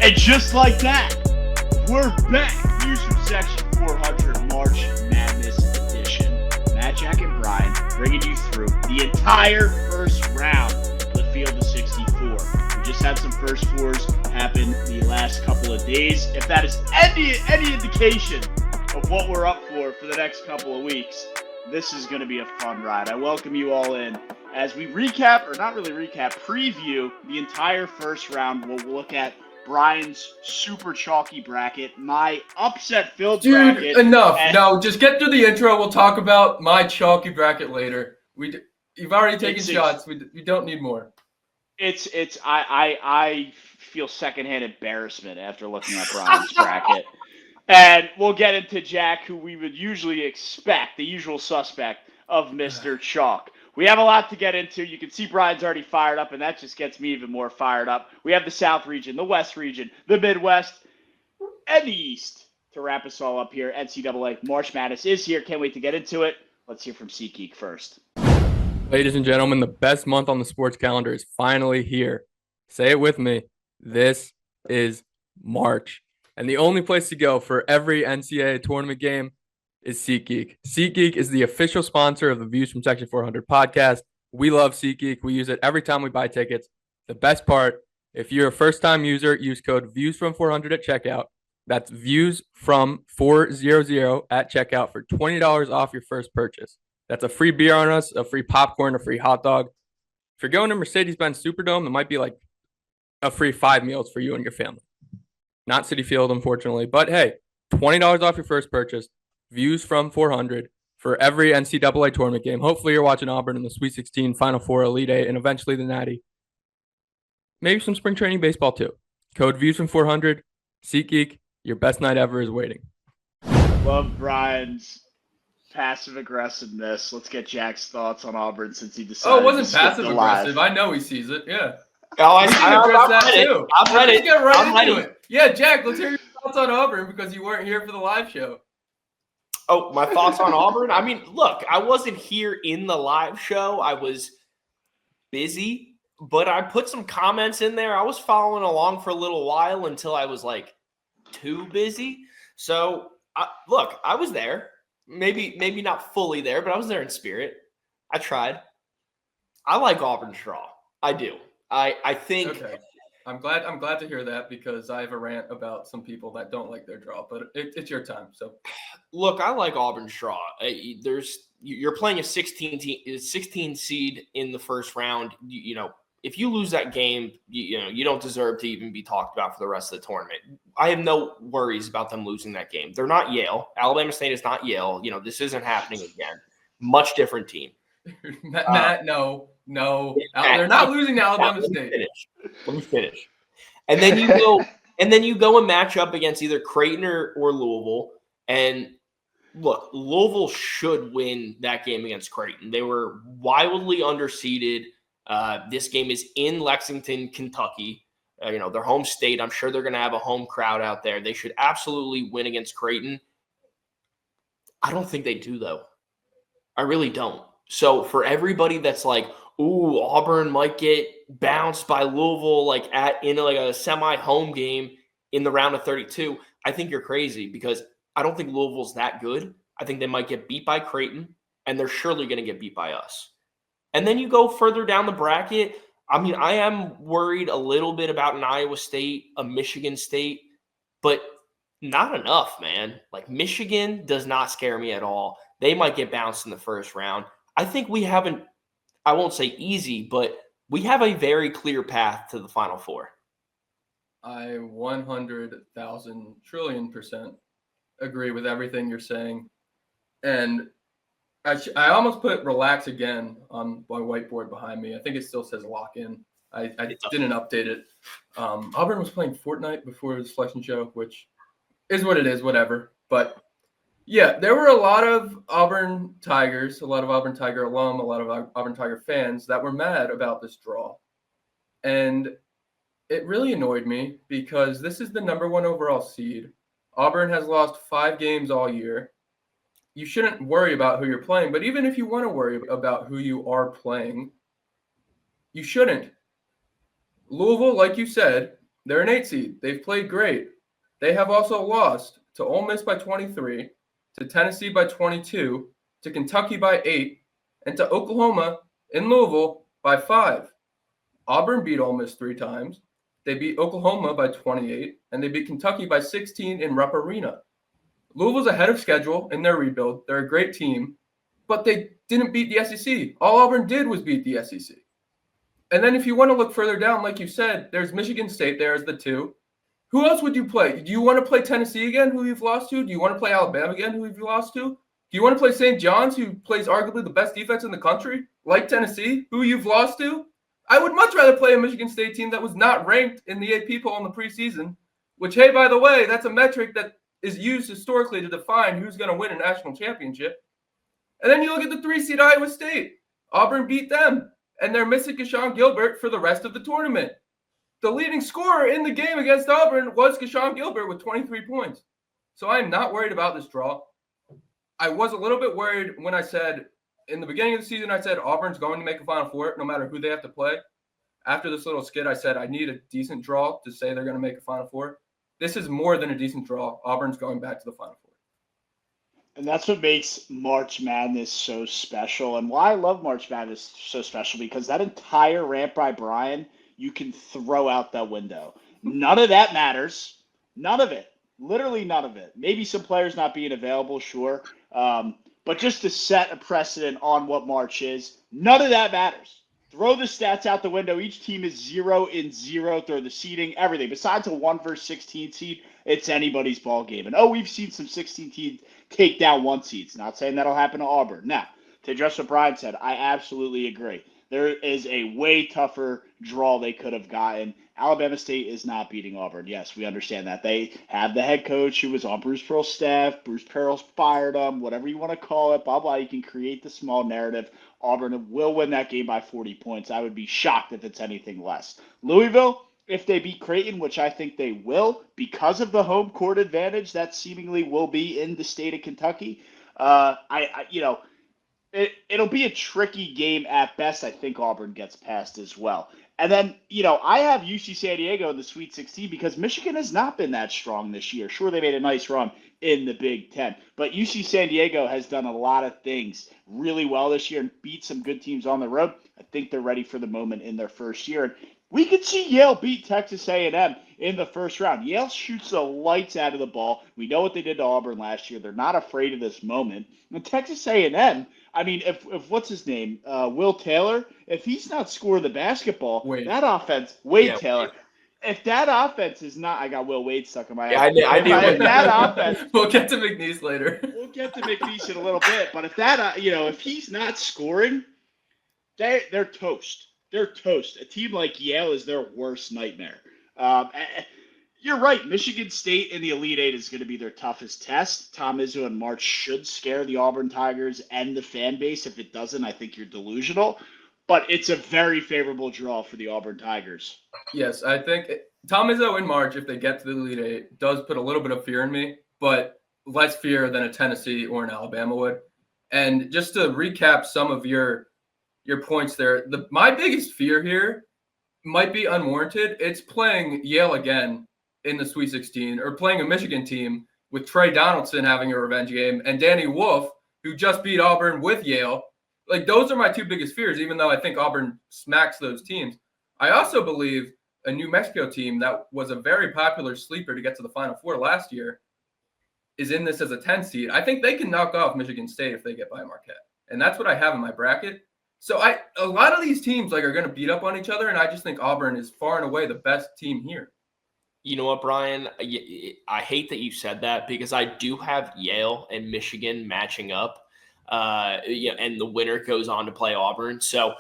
And just like that, we're back. Views from Section 400 March Madness Edition. Matt, Jack, and Brian bringing you through the entire first round of the field of 64. We just had some first fours happen the last couple of days. If that is any indication of what we're up for the next couple of weeks, this is going to be a fun ride. I welcome you all in as we recap, or not really recap, preview the entire first round. We'll look at Brian's super chalky bracket, my upset-filled bracket. Dude, enough. No, just get through the intro. We'll talk about my chalky bracket later. You've already taken shots. We don't need more. I feel secondhand embarrassment after looking at Brian's bracket. And we'll get into Jack, who we would usually expect, the usual suspect of Mr. Chalk. We have a lot to get into. You can see Brian's already fired up, and that just gets me even more fired up. We have the South region, the West region, the Midwest, and the East to wrap us all up here. NCAA March Madness is here. Can't wait to get into it. Let's hear from SeatGeek first. Ladies and gentlemen, the best month on the sports calendar is finally here. Say it with me. This is March. And the only place to go for every NCAA tournament game is SeatGeek. SeatGeek is the official sponsor of the Views from Section 400 podcast. We love SeatGeek. We use it every time we buy tickets. The best part, if you're a first-time user, use code VIEWSFROM400 at checkout. That's VIEWSFROM400 at checkout for $20 off your first purchase. That's a free beer on us, a free popcorn, a free hot dog. If you're going to Mercedes-Benz Superdome, it might be like a free 5 meals for you and your family. Not Citi Field, unfortunately. But hey, $20 off your first purchase. Views from 400 for every NCAA tournament game. Hopefully you're watching Auburn in the Sweet 16, Final Four, Elite Eight, and eventually the Natty. Maybe some spring training baseball too. Code Views from 400. SeatGeek, your best night ever is waiting. Love Brian's passive aggressiveness. Let's get Jack's thoughts on Auburn since he decided. Oh, it wasn't passive aggressive. I know he sees it. Yeah. Oh, we can address that too. I'm ready. Let's get right into it. Yeah, Jack, let's hear your thoughts on Auburn because you weren't here for the live show. Oh, my thoughts on Auburn? I mean, look, I wasn't here in the live show. I was busy, but I put some comments in there. I was following along for a little while until I was like too busy. So, look, I was there. Maybe not fully there, but I was there in spirit. I tried. I like Auburn's draw. I do. I think. Okay. I'm glad to hear that because I have a rant about some people that don't like their draw, but it's your time. So, look, I like Auburn's draw. You're playing a 16 seed in the first round. You know, if you lose that game, you don't deserve to even be talked about for the rest of the tournament. I have no worries about them losing that game. They're not Yale. Alabama State is not Yale. You know, this isn't happening again. Much different team. Matt, no. They're not losing to Alabama State. Let me finish. And then you go and match up against either Creighton or Louisville. And look, Louisville should win that game against Creighton. They were wildly underseeded. This game is in Lexington, Kentucky. Their home state. I'm sure they're going to have a home crowd out there. They should absolutely win against Creighton. I don't think they do, though. I really don't. So for everybody that's like, ooh, Auburn might get bounced by Louisville in a semi-home game in the round of 32, I think you're crazy because I don't think Louisville's that good. I think they might get beat by Creighton, and they're surely going to get beat by us. And then you go further down the bracket. I mean, I am worried a little bit about an Iowa State, a Michigan State, but not enough, man. Like, Michigan does not scare me at all. They might get bounced in the first round. I think we haven't, I won't say easy, but we have a very clear path to the Final Four. I 100,000 trillion% agree with everything you're saying. And I almost put relax again on my whiteboard behind me. I think it still says lock in. I didn't update it. Auburn was playing Fortnite before the selection show, which is what it is, whatever. But yeah, there were a lot of Auburn Tigers, a lot of Auburn Tiger alum, a lot of Auburn Tiger fans that were mad about this draw. And it really annoyed me because this is the number 1 overall seed. Auburn has lost 5 games all year. You shouldn't worry about who you're playing, but even if you want to worry about who you are playing, you shouldn't. Louisville, like you said, They're an 8 seed. They've played great. They have also lost to Ole Miss by 23, to Tennessee by 22, to Kentucky by 8, and to Oklahoma in Louisville by 5. Auburn beat Ole Miss 3 times. They beat Oklahoma by 28, and they beat Kentucky by 16 in Rupp Arena. Louisville's ahead of schedule in their rebuild. They're a great team, but they didn't beat the SEC. All Auburn did was beat the SEC. And then if you want to look further down, like you said, there's Michigan State there as the 2. Who else would you play? Do you want to play Tennessee again, who you've lost to? Do you want to play Alabama again, who you've lost to? Do you want to play St. John's, who plays arguably the best defense in the country, like Tennessee, who you've lost to? I would much rather play a Michigan State team that was not ranked in the AP poll in the preseason, which, hey, by the way, that's a metric that is used historically to define who's going to win a national championship. And then you look at the 3 seed Iowa State. Auburn beat them, and they're missing Keshawn Gilbert for the rest of the tournament. The leading scorer in the game against Auburn was Keshawn Gilbert with 23 points. So I'm not worried about this draw. I was a little bit worried when I said in the beginning of the season, I said Auburn's going to make a Final Four no matter who they have to play. After this little skit, I said I need a decent draw to say they're going to make a Final Four. This is more than a decent draw. Auburn's going back to the Final Four. And that's what makes March Madness so special, and why I love March Madness so special, because that entire rant by Brian, you can throw out that window. None of that matters. None of it. Literally none of it. Maybe some players not being available, sure. But just to set a precedent on what March is, none of that matters. Throw the stats out the window. Each team is 0-0. Throw the seeding, everything. Besides a 1 versus 16 seed, it's anybody's ball game. And we've seen some 16 teams take down 1 seeds. Not saying that'll happen to Auburn. Now, to address what Brian said, I absolutely agree. There is a way tougher draw they could have gotten. Alabama State is not beating Auburn. Yes, we understand that. They have the head coach who was on Bruce Pearl's staff. Bruce Pearl fired him, whatever you want to call it, blah, blah. You can create the small narrative. Auburn will win that game by 40 points. I would be shocked if it's anything less. Louisville, if they beat Creighton, which I think they will, because of the home court advantage that seemingly will be in the state of Kentucky, it'll be a tricky game at best. I think Auburn gets past as well. And then, I have UC San Diego in the Sweet 16 because Michigan has not been that strong this year. Sure, they made a nice run in the Big Ten, but UC San Diego has done a lot of things really well this year and beat some good teams on the road. I think they're ready for the moment in their first year. And we could see Yale beat Texas A&M in the first round. Yale shoots the lights out of the ball. We know what they did to Auburn last year. They're not afraid of this moment. And Texas A&M, I mean, if what's his name, Will Taylor, if he's not scoring the basketball, that offense, Wade Taylor, if that offense is not, I got Will Wade stuck in my head. I knew if that offense, We'll get to McNeese later. We'll get to McNeese in a little bit, but if that, if he's not scoring, they're toast. They're toast. A team like Yale is their worst nightmare. You're right. Michigan State in the Elite Eight is going to be their toughest test. Tom Izzo and March should scare the Auburn Tigers and the fan base. If it doesn't, I think you're delusional. But it's a very favorable draw for the Auburn Tigers. Yes, I think Tom Izzo in March, if they get to the Elite Eight, does put a little bit of fear in me, but less fear than a Tennessee or an Alabama would. And just to recap some of your points there, my biggest fear here might be unwarranted. It's playing Yale again in the Sweet 16, or playing a Michigan team with Trey Donaldson having a revenge game and Danny Wolf, who just beat Auburn with Yale. Like, those are my 2 biggest fears, even though I think Auburn smacks those teams. I also believe a New Mexico team that was a very popular sleeper to get to the Final Four last year is in this as a 10 seed. I think they can knock off Michigan State if they get by Marquette. And that's what I have in my bracket. So a lot of these teams are going to beat up on each other, and I just think Auburn is far and away the best team here. You know what, Brian? I hate that you said that because I do have Yale and Michigan matching up, and the winner goes on to play Auburn. So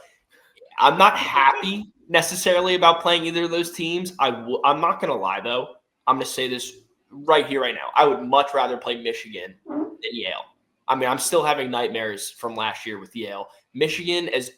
I'm not happy necessarily about playing either of those teams. I'm not going to lie, though. I'm going to say this right here, right now. I would much rather play Michigan than Yale. I mean, I'm still having nightmares from last year with Yale. Michigan, as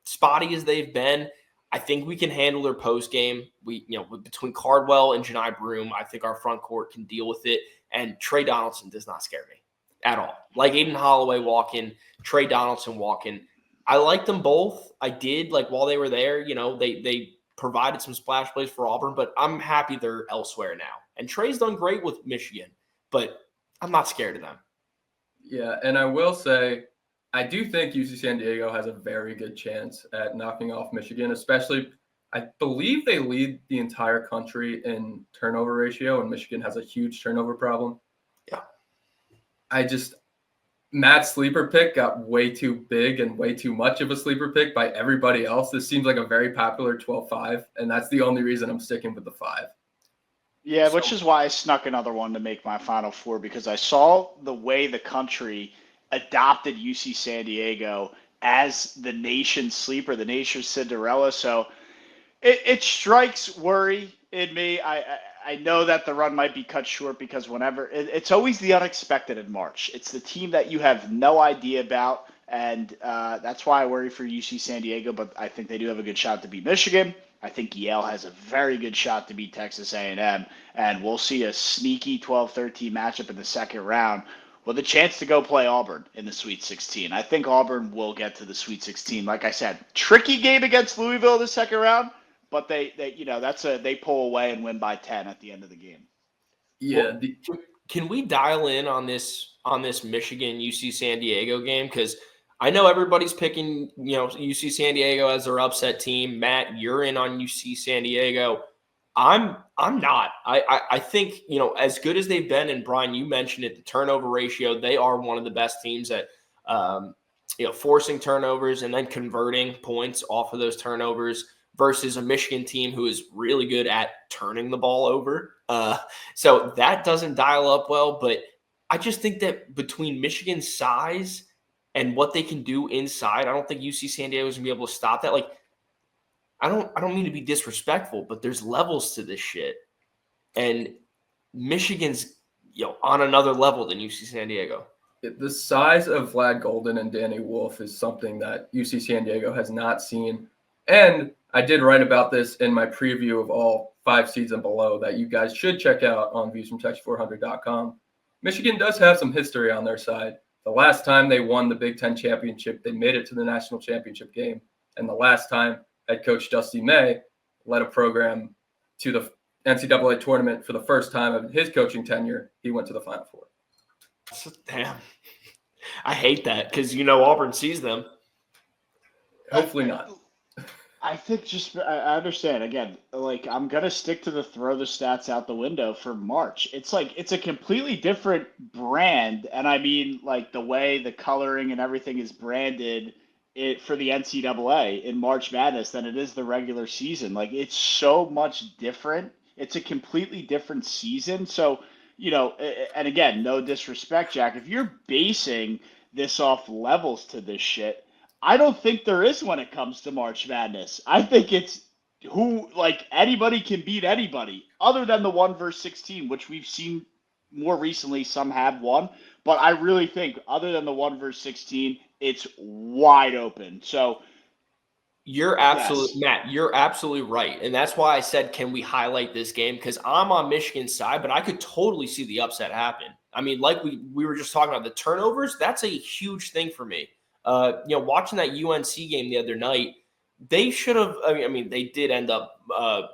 spotty as they've been, I think we can handle their post game. Between Cardwell and Janai Broom, I think our front court can deal with it. And Trey Donaldson does not scare me at all. Like Aiden Holloway walking, Trey Donaldson walking. I like them both. I did, while they were there. They provided some splash plays for Auburn, but I'm happy they're elsewhere now. And Trey's done great with Michigan, but I'm not scared of them. Yeah, and I will say, I do think UC San Diego has a very good chance at knocking off Michigan, especially I believe they lead the entire country in turnover ratio, and Michigan has a huge turnover problem. Yeah. Matt's sleeper pick got way too big and way too much of a sleeper pick by everybody else. This seems like a very popular 12-5, and that's the only reason I'm sticking with the 5. Yeah, which is why I snuck another one to make my Final Four, because I saw the way the country adopted UC San Diego as the nation's sleeper, the nation's Cinderella. So it strikes worry in me. I know that the run might be cut short because it's always the unexpected in March. It's the team that you have no idea about, and that's why I worry for UC San Diego, but I think they do have a good shot to beat Michigan. I think Yale has a very good shot to beat Texas A&M, and we'll see a sneaky 12-13 matchup in the second round with a chance to go play Auburn in the Sweet 16. I think Auburn will get to the Sweet 16. Like I said, tricky game against Louisville in the second round, but they pull away and win by 10 at the end of the game. Yeah. Can we dial in on this Michigan UC San Diego game? Because I know everybody's picking, UC San Diego as their upset team. Matt, you're in on UC San Diego. I'm not. I think, as good as they've been, and Brian, you mentioned it, the turnover ratio, they are one of the best teams at, forcing turnovers and then converting points off of those turnovers versus a Michigan team who is really good at turning the ball over. So that doesn't dial up well, but I just think that between Michigan's size and what they can do inside, I don't think UC San Diego is going to be able to stop that. Like, I don't mean to be disrespectful, but there's levels to this shit. And Michigan's, on another level than UC San Diego. The size of Vlad Golden and Danny Wolf is something that UC San Diego has not seen. And I did write about this in my preview of all 5 seeds and below that you guys should check out on viewsfromtech400.com. Michigan does have some history on their side. The last time they won the Big Ten championship, they made it to the national championship game. And the last time head coach Dusty May led a program to the NCAA tournament for the first time of his coaching tenure, he went to the Final Four. Damn. I hate that because, Auburn sees them. Hopefully not. I think I understand. Again, I'm going to stick to throw the stats out the window for March. It's a completely different brand. And I mean, the way the coloring and everything is branded for the NCAA in March Madness than it is the regular season. It's so much different. It's a completely different season. So, and again, no disrespect, Jack, if you're basing this off levels to this shit, I don't think there is when it comes to March Madness. I think it's anybody can beat anybody other than the 1 versus 16, which we've seen more recently. Some have won, but I really think other than the 1 versus 16, it's wide open. So you're Matt, you're absolutely right. And that's why I said, can we highlight this game? Because I'm on Michigan's side, but I could totally see the upset happen. I mean, like we were just talking about the turnovers, that's a huge thing for me. Watching that UNC game the other night, they should have, they did end up,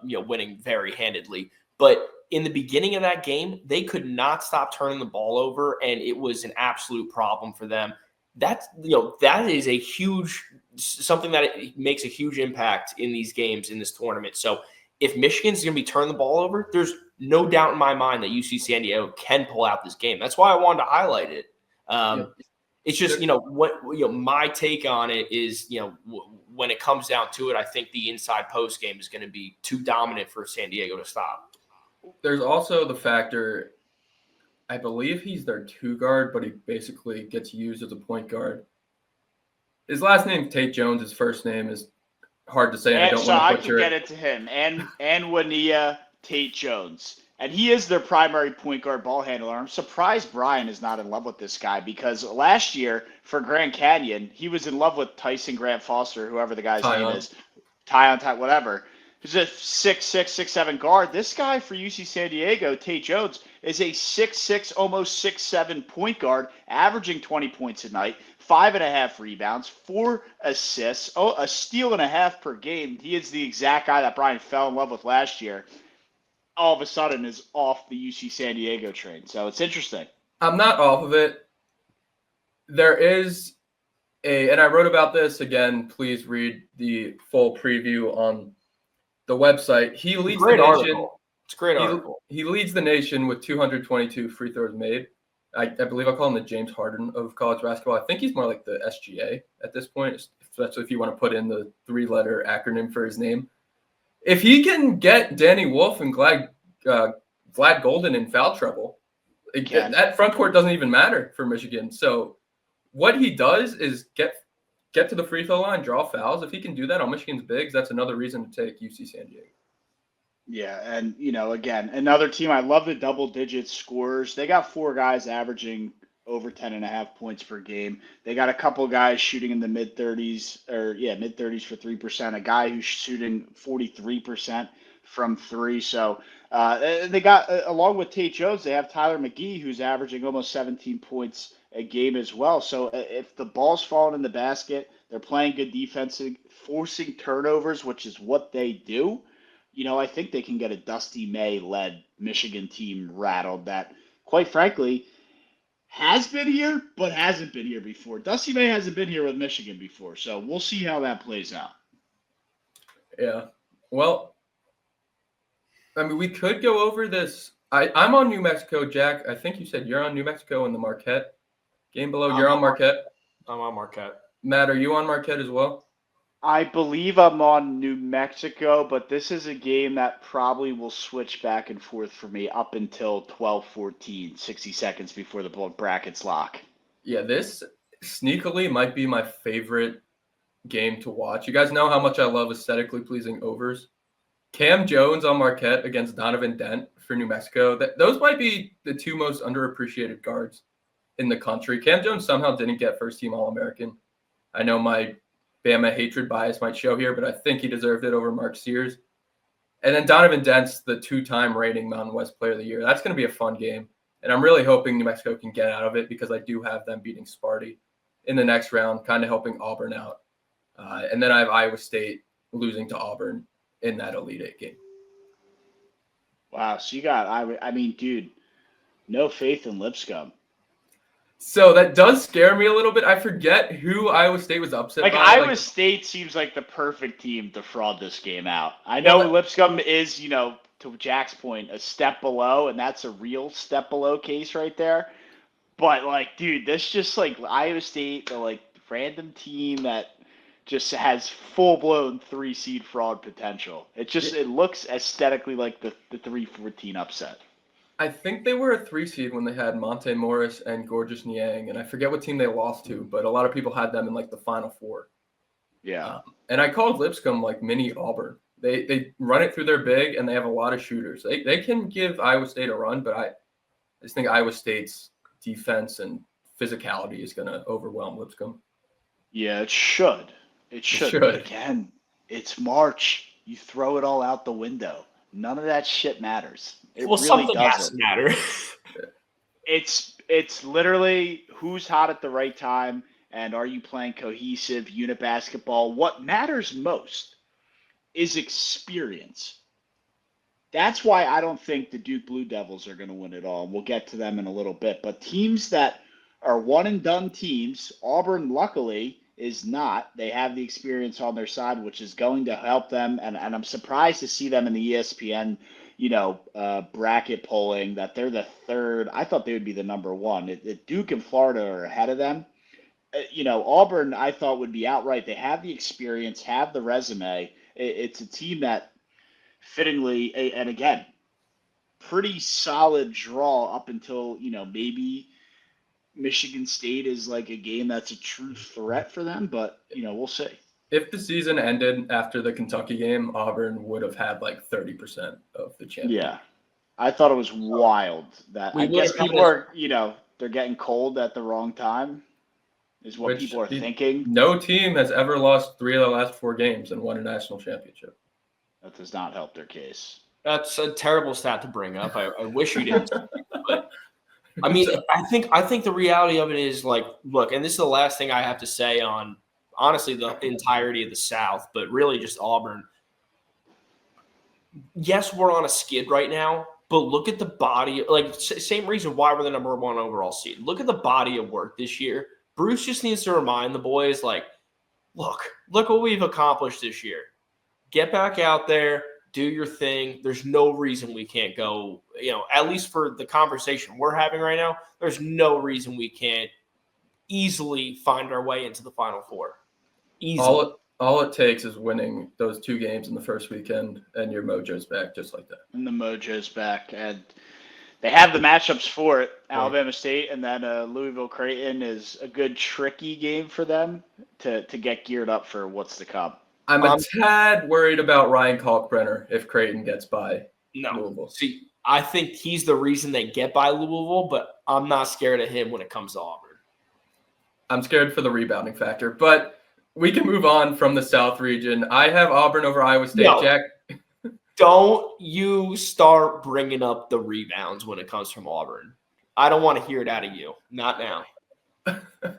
winning very handedly, but in the beginning of that game, they could not stop turning the ball over, and it was an absolute problem for them. That is a huge, something that it makes a huge impact in these games, in this tournament. So if Michigan's going to be turning the ball over, there's no doubt in my mind that UC San Diego can pull out this game. That's why I wanted to highlight it. It's just, my take on it is, when it comes down to it, I think the inside post game is going to be too dominant for San Diego to stop. There's also the factor, I believe he's their 2 guard, but he basically gets used as a point guard. His last name Tate Jones. His first name is hard to say. And I can get it to him. And Wania Tate Jones. And he is their primary point guard ball handler. I'm surprised Brian is not in love with this guy because last year for Grand Canyon, he was in love with Tyson Grant Foster, whoever the guy's name is. Tyon, whatever. who's a 6'6", 6'7" guard. This guy for UC San Diego, Tate Jones, is a 6'6", almost 6'7" point guard, averaging 20 points a night, 5.5 rebounds, 4 assists, a steal and a half per game. He is the exact guy that Brian fell in love with last year. All of a sudden is off the UC San Diego train. So it's interesting. I'm not off of it. There is and I wrote about this again. Please read the full preview on the website. He leads the nation. Article. It's a great article. He leads the nation with 222 free throws made. I believe I call him the James Harden of college basketball. I think he's more like the SGA at this point, especially if you want to put in the 3-letter acronym for his name. If he can get Danny Wolf and Vlad Golden in foul trouble, that front court doesn't even matter for Michigan. So what he does is get to the free throw line, draw fouls. If he can do that on Michigan's bigs, that's another reason to take UC San Diego. Yeah, and, again, another team, I love the double-digit scorers. They got 4 guys averaging over 10.5 points per game. They got a couple guys shooting in the mid-30s for 3%, a guy who's shooting 43% from 3. So they got, along with Tate Jones, they have Tyler McGee, who's averaging almost 17 points a game as well. So if the ball's falling in the basket, they're playing good defense, forcing turnovers, which is what they do. I think they can get a Dusty May-led Michigan team rattled that, quite frankly, has been here but hasn't been here before. Dusty May hasn't been here with Michigan before, so we'll see how that plays out. Yeah. Well, I mean, we could go over this. I'm on New Mexico, Jack. I think you said you're on New Mexico in the Marquette game below. You're on Marquette? I'm on Marquette. Matt, are you on Marquette as well? I believe I'm on New Mexico, but this is a game that probably will switch back and forth for me up until 12:14, 60 seconds before the brackets lock. Yeah, this sneakily might be my favorite game to watch. You guys know how much I love aesthetically pleasing overs. Cam Jones on Marquette against Donovan Dent for New Mexico. Those might be the 2 most underappreciated guards in the country. Cam Jones somehow didn't get first-team All-American. I know my Bama hatred bias might show here, but I think he deserved it over Mark Sears. And then Donovan Dent's the 2-time reigning Mountain West Player of the Year. That's going to be a fun game. And I'm really hoping New Mexico can get out of it because I do have them beating Sparty in the next round, kind of helping Auburn out. And then I have Iowa State losing to Auburn in that Elite Eight game. Wow, so you got, dude, no faith in Lipscomb. So that does scare me a little bit. I forget who Iowa State was upset by. Iowa State seems like the perfect team to fraud this game out. I know Lipscomb is, to Jack's point, a step below, and that's a real step below case right there. But, dude, this just, Iowa State, the, random team that just has full-blown 3-seed fraud potential. It looks aesthetically like the 3-14 upset. I think they were a 3-seed when they had Monte Morris and Gorgeous Niang, and I forget what team they lost to, but a lot of people had them in the Final Four. Yeah. And I called Lipscomb mini Auburn. They run it through their big, and they have a lot of shooters. They can give Iowa State a run, but I just think Iowa State's defense and physicality is going to overwhelm Lipscomb. Yeah, it should. It should. But again, it's March. You throw it all out the window. None of that shit matters. It really something doesn't has to matter. It's literally who's hot at the right time and are you playing cohesive unit basketball. What matters most is experience. That's why I don't think the Duke Blue Devils are going to win it all. We'll get to them in a little bit. But teams that are one-and-done teams, Auburn, luckily, is not. They have the experience on their side, which is going to help them. And I'm surprised to see them in the ESPN, bracket polling that they're the 3rd. I thought they would be the number 1. Duke and Florida are ahead of them. Auburn, I thought, would be outright. They have the experience, have the resume. It's a team that fittingly, and again, pretty solid draw up until, maybe Michigan State is a game that's a true threat for them, but, we'll see. If the season ended after the Kentucky game, Auburn would have had 30% of the championship. Yeah. I thought it was wild that I guess people are, they're getting cold at the wrong time is what people are thinking. No team has ever lost 3 of the last 4 games and won a national championship. That does not help their case. That's a terrible stat to bring up. I wish you didn't. But I mean, I think the reality of it is like, look, and this is the last thing I have to say on honestly the entirety of the South, but really just Auburn. Yes, we're on a skid right now, but look at the body. Like, same reason why we're the number 1 overall seed. Look at the body of work this year. Bruce just needs to remind the boys, like, look what we've accomplished this year. Get back out there, do your thing. There's no reason we can't go, at least for the conversation we're having right now, there's no reason we can't easily find our way into the Final Four. Easily. All it takes is winning those 2 games in the first weekend, and your mojo's back just like that. And the mojo's back. And they have the matchups for it. Alabama State and then Louisville Creighton is a good, tricky game for them to get geared up for what's to come. I'm a tad worried about Ryan Kalkbrenner if Creighton gets by Louisville. See, I think he's the reason they get by Louisville, but I'm not scared of him when it comes to Auburn. I'm scared for the rebounding factor, but we can move on from the South region. I have Auburn over Iowa State, No. Jack. Don't you start bringing up the rebounds when it comes from Auburn. I don't want to hear it out of you. Not now.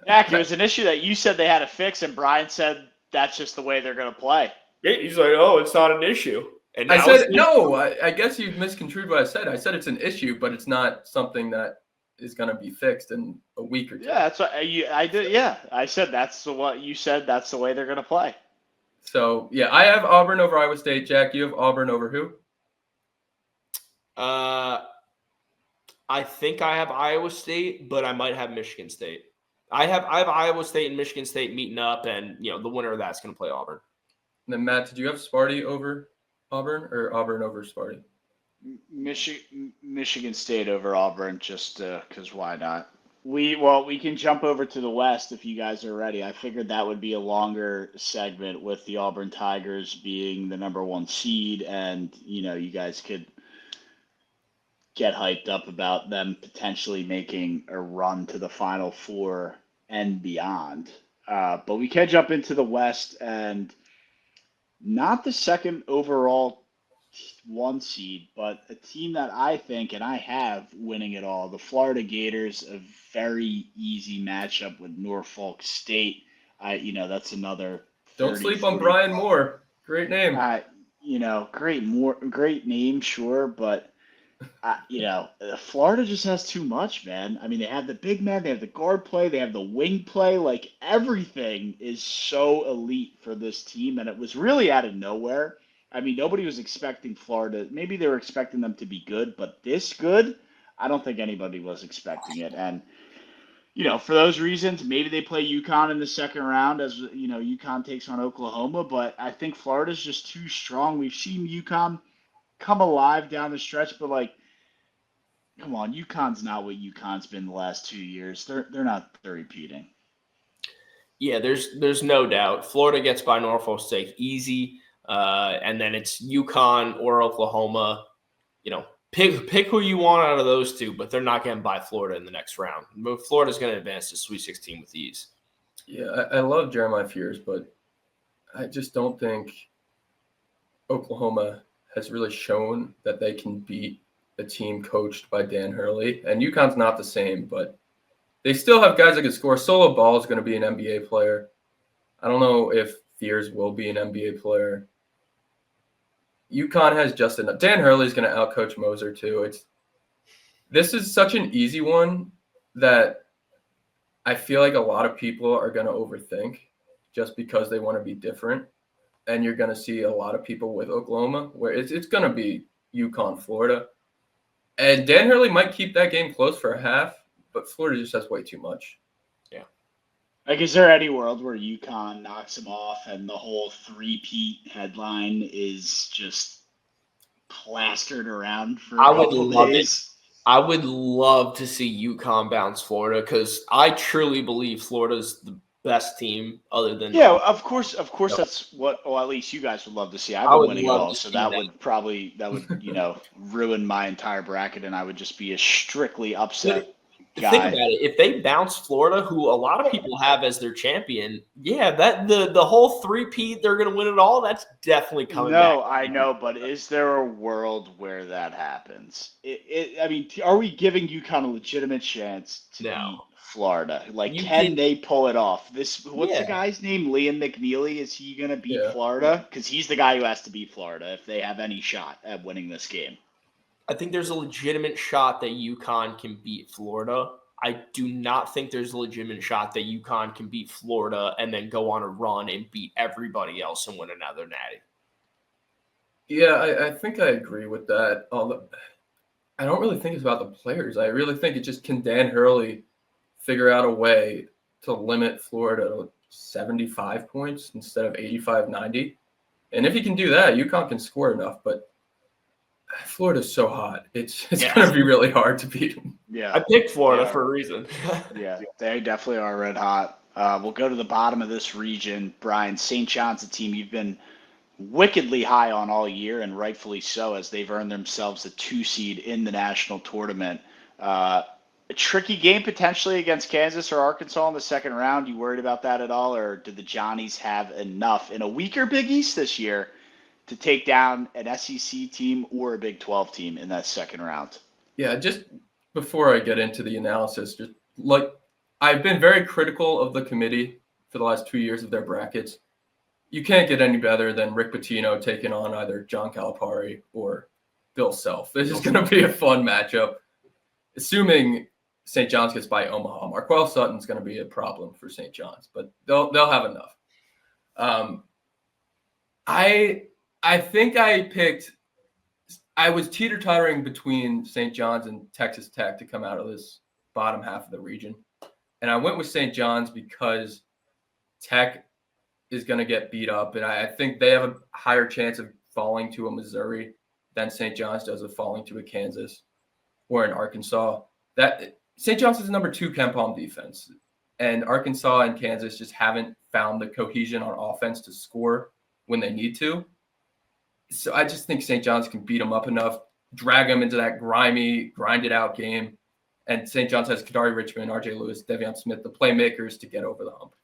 Jack, it was an issue that you said they had to fix, and Brian said that's just the way they're going to play. He's like, oh, it's not an issue. And I said, no, I guess you misconstrued what I said. I said it's an issue, but it's not something that is going to be fixed in a week or 2. Yeah, that's what I did. Yeah, I said what you said. That's the way they're going to play. So, yeah, I have Auburn over Iowa State. Jack, you have Auburn over who? I think I have Iowa State, but I might have Michigan State. I have Iowa State and Michigan State meeting up, and the winner of that's going to play Auburn. And then, Matt, did you have Sparty over Auburn or Auburn over Sparty? Michigan State over Auburn, just because why not? We can jump over to the West if you guys are ready. I figured that would be a longer segment with the Auburn Tigers being the number 1 seed, and you guys could get hyped up about them potentially making a run to the Final Four and beyond. But we can jump into the West, and not the second overall 1 seed, but a team that I think and I have winning it all. The Florida Gators, a very easy matchup with Norfolk State. That's another. Don't sleep on Brian Moore. Great name. Great name, sure, but Florida just has too much, man. I mean, they have the big man, they have the guard play, they have the wing play. Like, everything is so elite for this team, and it was really out of nowhere. I mean, nobody was expecting Florida. Maybe they were expecting them to be good, but this good, I don't think anybody was expecting it. And, for those reasons, maybe they play UConn in the second round as, UConn takes on Oklahoma. But I think Florida's just too strong. We've seen UConn come alive down the stretch, but, come on, UConn's not what UConn's been the last 2 years. They're repeating. Yeah, there's no doubt. Florida gets by Norfolk State easy. And then it's UConn or Oklahoma. Pick who you want out of those 2, but they're not getting by Florida in the next round. But Florida's going to advance to Sweet 16 with ease. Yeah, I love Jeremiah Fears, but I just don't think Oklahoma has really shown that they can beat a team coached by Dan Hurley. And UConn's not the same, but they still have guys that can score. Solo Ball is going to be an NBA player. I don't know if Fears will be an NBA player. UConn has just enough. Dan Hurley's going to outcoach Moser too. This is such an easy one that I feel like a lot of people are going to overthink just because they want to be different. And you're going to see a lot of people with Oklahoma where it's going to be UConn, Florida. And Dan Hurley might keep that game close for a half, but Florida just has way too much. Like, is there any world where UConn knocks them off and the whole three-peat headline is just plastered around for a couple days? I would love to see UConn bounce Florida because I truly believe Florida's the best team other than – Yeah, of course that's what – well, at least you guys would love to see. I've been winning it all, so that would ruin my entire bracket, and I would just be a strictly upset. guy. Think about it. If they bounce Florida, who a lot of people have as their champion, that the whole three-peat, they're going to win it all. That's definitely coming back. No, I know, but is there a world where that happens? I mean, are we giving UConn a legitimate chance to beat Florida? Like, can they pull it off? What's the guy's name? Liam McNeely? Is he going to beat Florida? Because he's the guy who has to beat Florida if they have any shot at winning this game. I think there's a legitimate shot that UConn can beat Florida. I do not think there's a legitimate shot that UConn can beat Florida and then go on a run and beat everybody else and win another natty. Yeah, I think I agree with that. I don't really think it's about the players. I really think it's just, can Dan Hurley figure out a way to limit Florida to 75 points instead of 85, 90? And if he can do that, UConn can score enough, but Florida's so hot. It's going to be really hard to beat them. Yeah. I picked Florida for a reason. Yeah, they definitely are red hot. We'll go to the bottom of this region. Brian, St. John's, a team you've been wickedly high on all year, and rightfully so, as they've earned themselves a 2 seed in the national tournament. A tricky game potentially against Kansas or Arkansas in the second round. You worried about that at all, or did the Johnnies have enough in a weaker Big East this year to take down an SEC team or a Big 12 team in that second round? Yeah, just before I get into the analysis, just like, I've been very critical of the committee for the last 2 years of their brackets. You can't get any better than Rick Pitino taking on either John Calipari or Bill Self. This is going to be a fun matchup. Assuming St. John's gets by Omaha, Marquel Sutton's going to be a problem for St. John's, but they'll have enough. I think I was teeter-tottering between St. John's and Texas Tech to come out of this bottom half of the region. And I went with St. John's because Tech is going to get beat up. And I think they have a higher chance of falling to a Missouri than St. John's does of falling to a Kansas or an Arkansas. That St. John's is number 2 KenPom defense. And Arkansas and Kansas just haven't found the cohesion on offense to score when they need to. So I just think St. John's can beat them up enough, drag them into that grimy, grinded-out game. And St. John's has Kadari Richmond, R.J. Lewis, Devion Smith, the playmakers to get over the hump.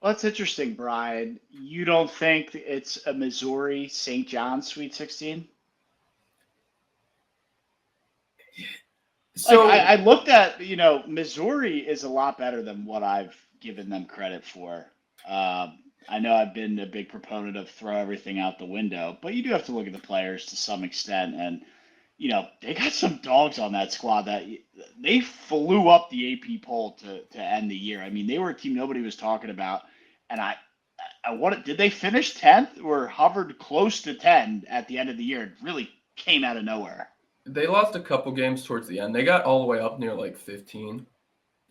Well, that's interesting, Brian. You don't think it's a Missouri-St. John's Sweet 16? So I looked at, Missouri is a lot better than what I've given them credit for. I know I've been a big proponent of throw everything out the window, but you do have to look at the players to some extent. And, they got some dogs on that squad that they flew up the AP poll to end the year. I mean, they were a team nobody was talking about. And did they finish 10th or hovered close to 10 at the end of the year? It really came out of nowhere. They lost a couple games towards the end. They got all the way up near like 15.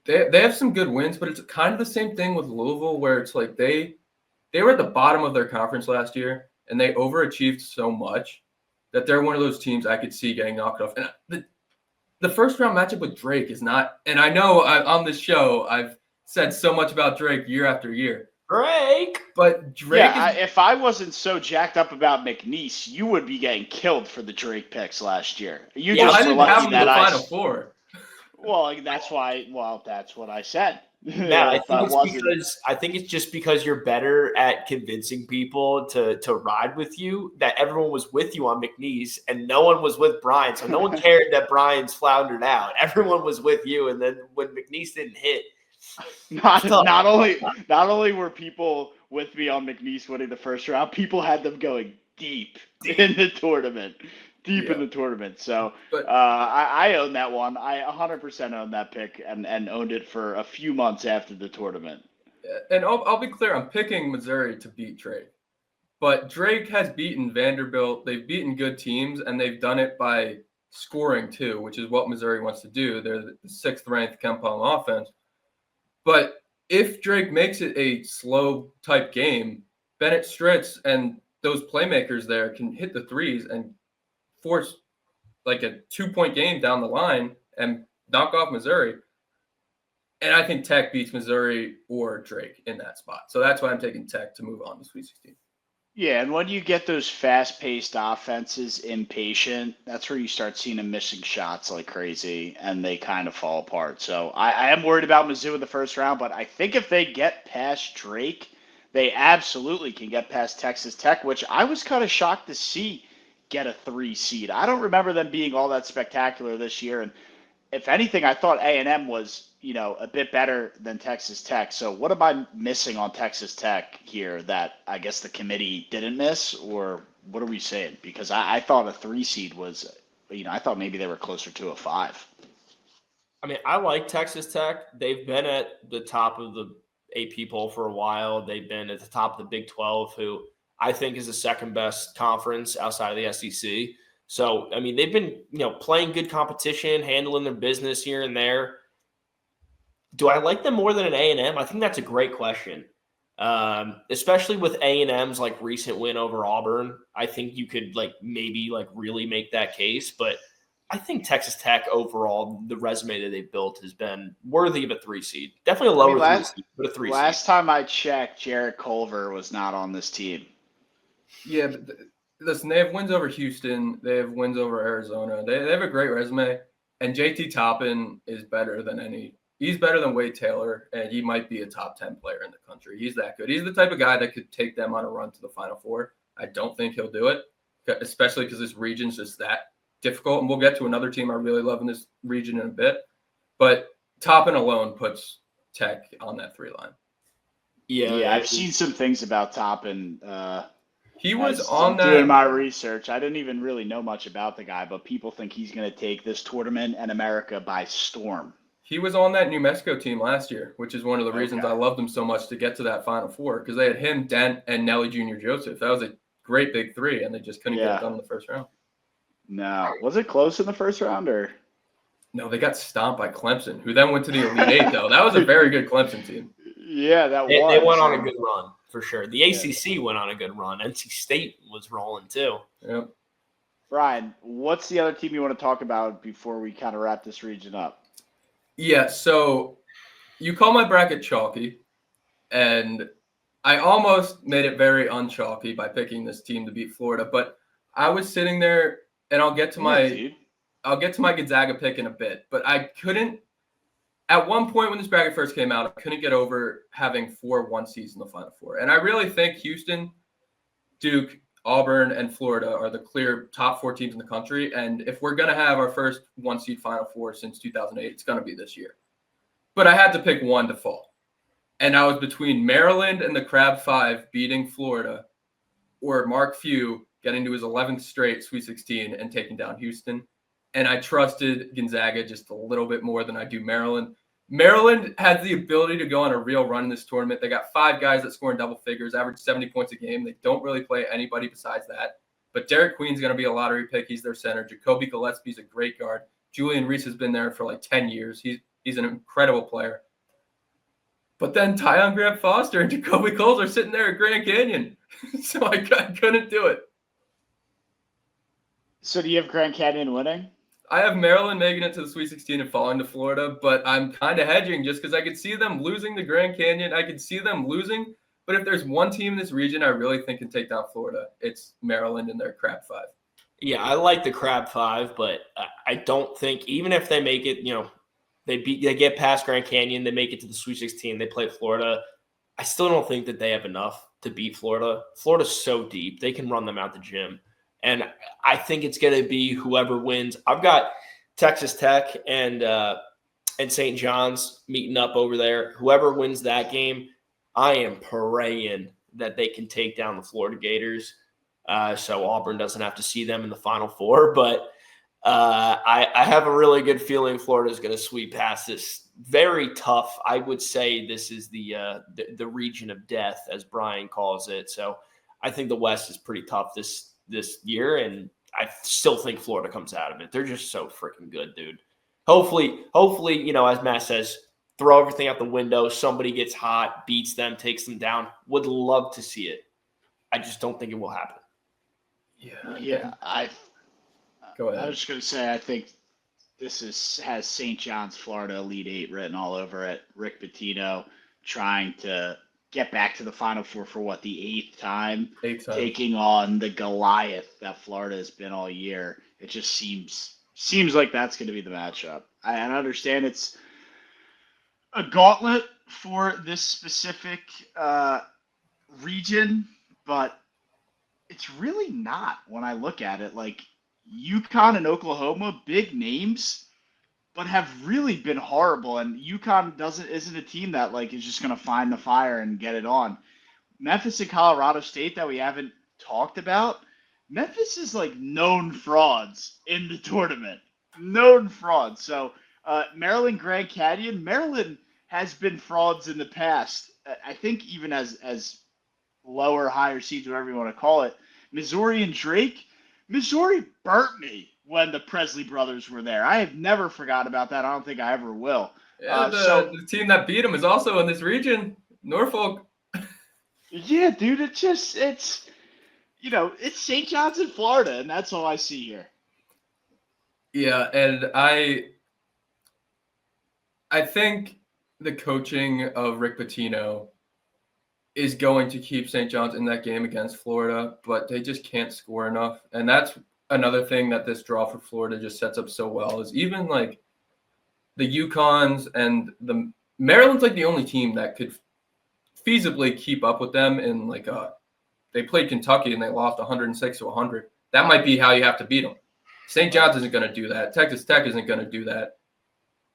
They have some good wins, but it's kind of the same thing with Louisville, where it's like they were at the bottom of their conference last year, and they overachieved so much that they're one of those teams I could see getting knocked off. And the first round matchup with Drake is not, and I know on this show I've said so much about Drake year after year. Drake! But Drake if I wasn't so jacked up about McNeese, you would be getting killed for the Drake picks last year. I didn't have him in the Final Four. Well, that's why. Well, that's what I said. Yeah, I think it's just because you're better at convincing people to ride with you, that everyone was with you on McNeese and no one was with Brian. So no one cared that Brian's floundered out. Everyone was with you. And then when McNeese didn't hit, not only were people with me on McNeese winning the first round, people had them going deep in the tournament. In the tournament. So I own that one. I 100% own that pick and owned it for a few months after the tournament. And I'll be clear, I'm picking Missouri to beat Drake. But Drake has beaten Vanderbilt. They've beaten good teams, and they've done it by scoring too, which is what Missouri wants to do. They're the 6th-ranked KenPom offense. But if Drake makes it a slow type game, Bennett Stritz and those playmakers there can hit the threes and force like a 2-point game down the line and knock off Missouri. And I think Tech beats Missouri or Drake in that spot. So that's why I'm taking Tech to move on to Sweet 16. Yeah, and when you get those fast-paced offenses impatient, that's where you start seeing them missing shots like crazy, and they kind of fall apart. So I am worried about Mizzou in the first round, but I think if they get past Drake, they absolutely can get past Texas Tech, which I was kind of shocked to see get a 3 seed. I don't remember them being all that spectacular this year, and if anything, I thought A&M was, a bit better than Texas Tech. So what am I missing on Texas Tech here that I guess the committee didn't miss, or what are we saying? Because I thought a 3 seed was, I thought maybe they were closer to a 5. I mean, I like Texas Tech. They've been at the top of the AP poll for a while. They've been at the top of the Big 12, who I think is the second best conference outside of the SEC. So, I mean, they've been, playing good competition, handling their business here and there. Do I like them more than an A&M? I think that's a great question. Especially with A&M's like recent win over Auburn. I think you could maybe really make that case, but I think Texas Tech overall, the resume that they've built has been worthy of a 3 seed. Definitely a lower 3 seed, but a 3 seed. Last time I checked, Jarrett Culver was not on this team. Yeah, but listen, they have wins over Houston. They have wins over Arizona. They have a great resume, and JT Toppin is better than any. He's better than Wade Taylor, and he might be a top 10 player in the country. He's that good. He's the type of guy that could take them on a run to the Final Four. I don't think he'll do it, especially because this region's just that difficult. And we'll get to another team I really love in this region in a bit. But Toppin alone puts Tech on that 3 line. Yeah, I've seen some things about Toppin. He was on that. Doing my research. I didn't even really know much about the guy, but people think he's going to take this tournament and America by storm. He was on that New Mexico team last year, which is one of the reasons I loved him so much to get to that Final Four, because they had him, Dent, and Nelly Jr. Joseph. That was a great big 3, and they just couldn't get it done in the first round. No. Was it close in the first round, or? No, they got stomped by Clemson, who then went to the Elite Eight, though. That was a very good Clemson team. Yeah, they went on a good run, for sure. The ACC went on a good run. NC State was rolling, too. Yep. Brian, what's the other team you want to talk about before we kind of wrap this region up? Yeah, so you call my bracket chalky, and I almost made it very unchalky by picking this team to beat Florida, but I was sitting there, and I'll get to my Gonzaga pick in a bit, but I couldn't. At one point when this bracket first came out, I couldn't get over having 4 1 seeds in the Final Four, and I really think Houston, Duke, Auburn, and Florida are the clear top 4 teams in the country. And if we're going to have our first 1 seed Final Four since 2008, it's going to be this year. But I had to pick one to fall. And I was between Maryland and the Crab 5 beating Florida, or Mark Few getting to his 11th straight Sweet 16 and taking down Houston. And I trusted Gonzaga just a little bit more than I do Maryland. Maryland had the ability to go on a real run in this tournament. They got 5 guys that score in double figures, average 70 points a game. They don't really play anybody besides that. But Derek Queen's going to be a lottery pick. He's their center. Jacoby Gillespie's a great guard. Julian Reese has been there for like 10 years. He's an incredible player. But then Tyon Grant Foster and Jacoby Coles are sitting there at Grand Canyon. So I couldn't do it. So do you have Grand Canyon winning? I have Maryland making it to the Sweet 16 and falling to Florida, but I'm kind of hedging just because I could see them losing the Grand Canyon. I could see them losing, but if there's one team in this region I really think can take down Florida, it's Maryland and their Crab 5. Yeah, I like the Crab 5, but I don't think, even if they make it, they get past Grand Canyon, they make it to the Sweet 16, they play Florida, I still don't think that they have enough to beat Florida. Florida's so deep, they can run them out the gym. And I think it's going to be whoever wins. I've got Texas Tech and St. John's meeting up over there. Whoever wins that game, I am praying that they can take down the Florida Gators, so Auburn doesn't have to see them in the Final Four. But I have a really good feeling Florida is going to sweep past this very tough. I would say this is the region of death, as Brian calls it. So I think the West is pretty tough this year, and I still think Florida comes out of it. They're just so freaking good, dude. Hopefully, as Matt says, throw everything out the window. Somebody gets hot, beats them, takes them down. Would love to see it. I just don't think it will happen. Yeah. Go ahead. I was just going to say, I think this has St. John's, Florida Elite 8 written all over it. Rick Pitino trying to get back to the Final Four for what, the eighth time, Eighth time. taking on the Goliath that Florida has been all year. It just seems like that's going to be the matchup. I understand it's a gauntlet for this specific region, but it's really not when I look at it. Like UConn and Oklahoma, big names, but have really been horrible. And UConn isn't a team that like is just going to find the fire and get it on. Memphis and Colorado State that we haven't talked about. Memphis is like known frauds in the tournament. Known frauds. So Maryland Grand Canyon, Maryland has been frauds in the past. I think even as lower, higher seeds, whatever you want to call it. Missouri and Drake. Missouri burnt me when the Presley brothers were there. I have never forgot about that. I don't think I ever will. Yeah, the team that beat them is also in this region, Norfolk. Yeah, dude, it's St. John's in Florida, and that's all I see here. Yeah, and I think the coaching of Rick Pitino is going to keep St. John's in that game against Florida, but they just can't score enough. And that's another thing that this draw for Florida just sets up so well is even like the UConns and the Maryland's like the only team that could feasibly keep up with them in like they played Kentucky and they lost 106-100. That might be how you have to beat them. St. John's isn't going to do that. Texas Tech isn't going to do that.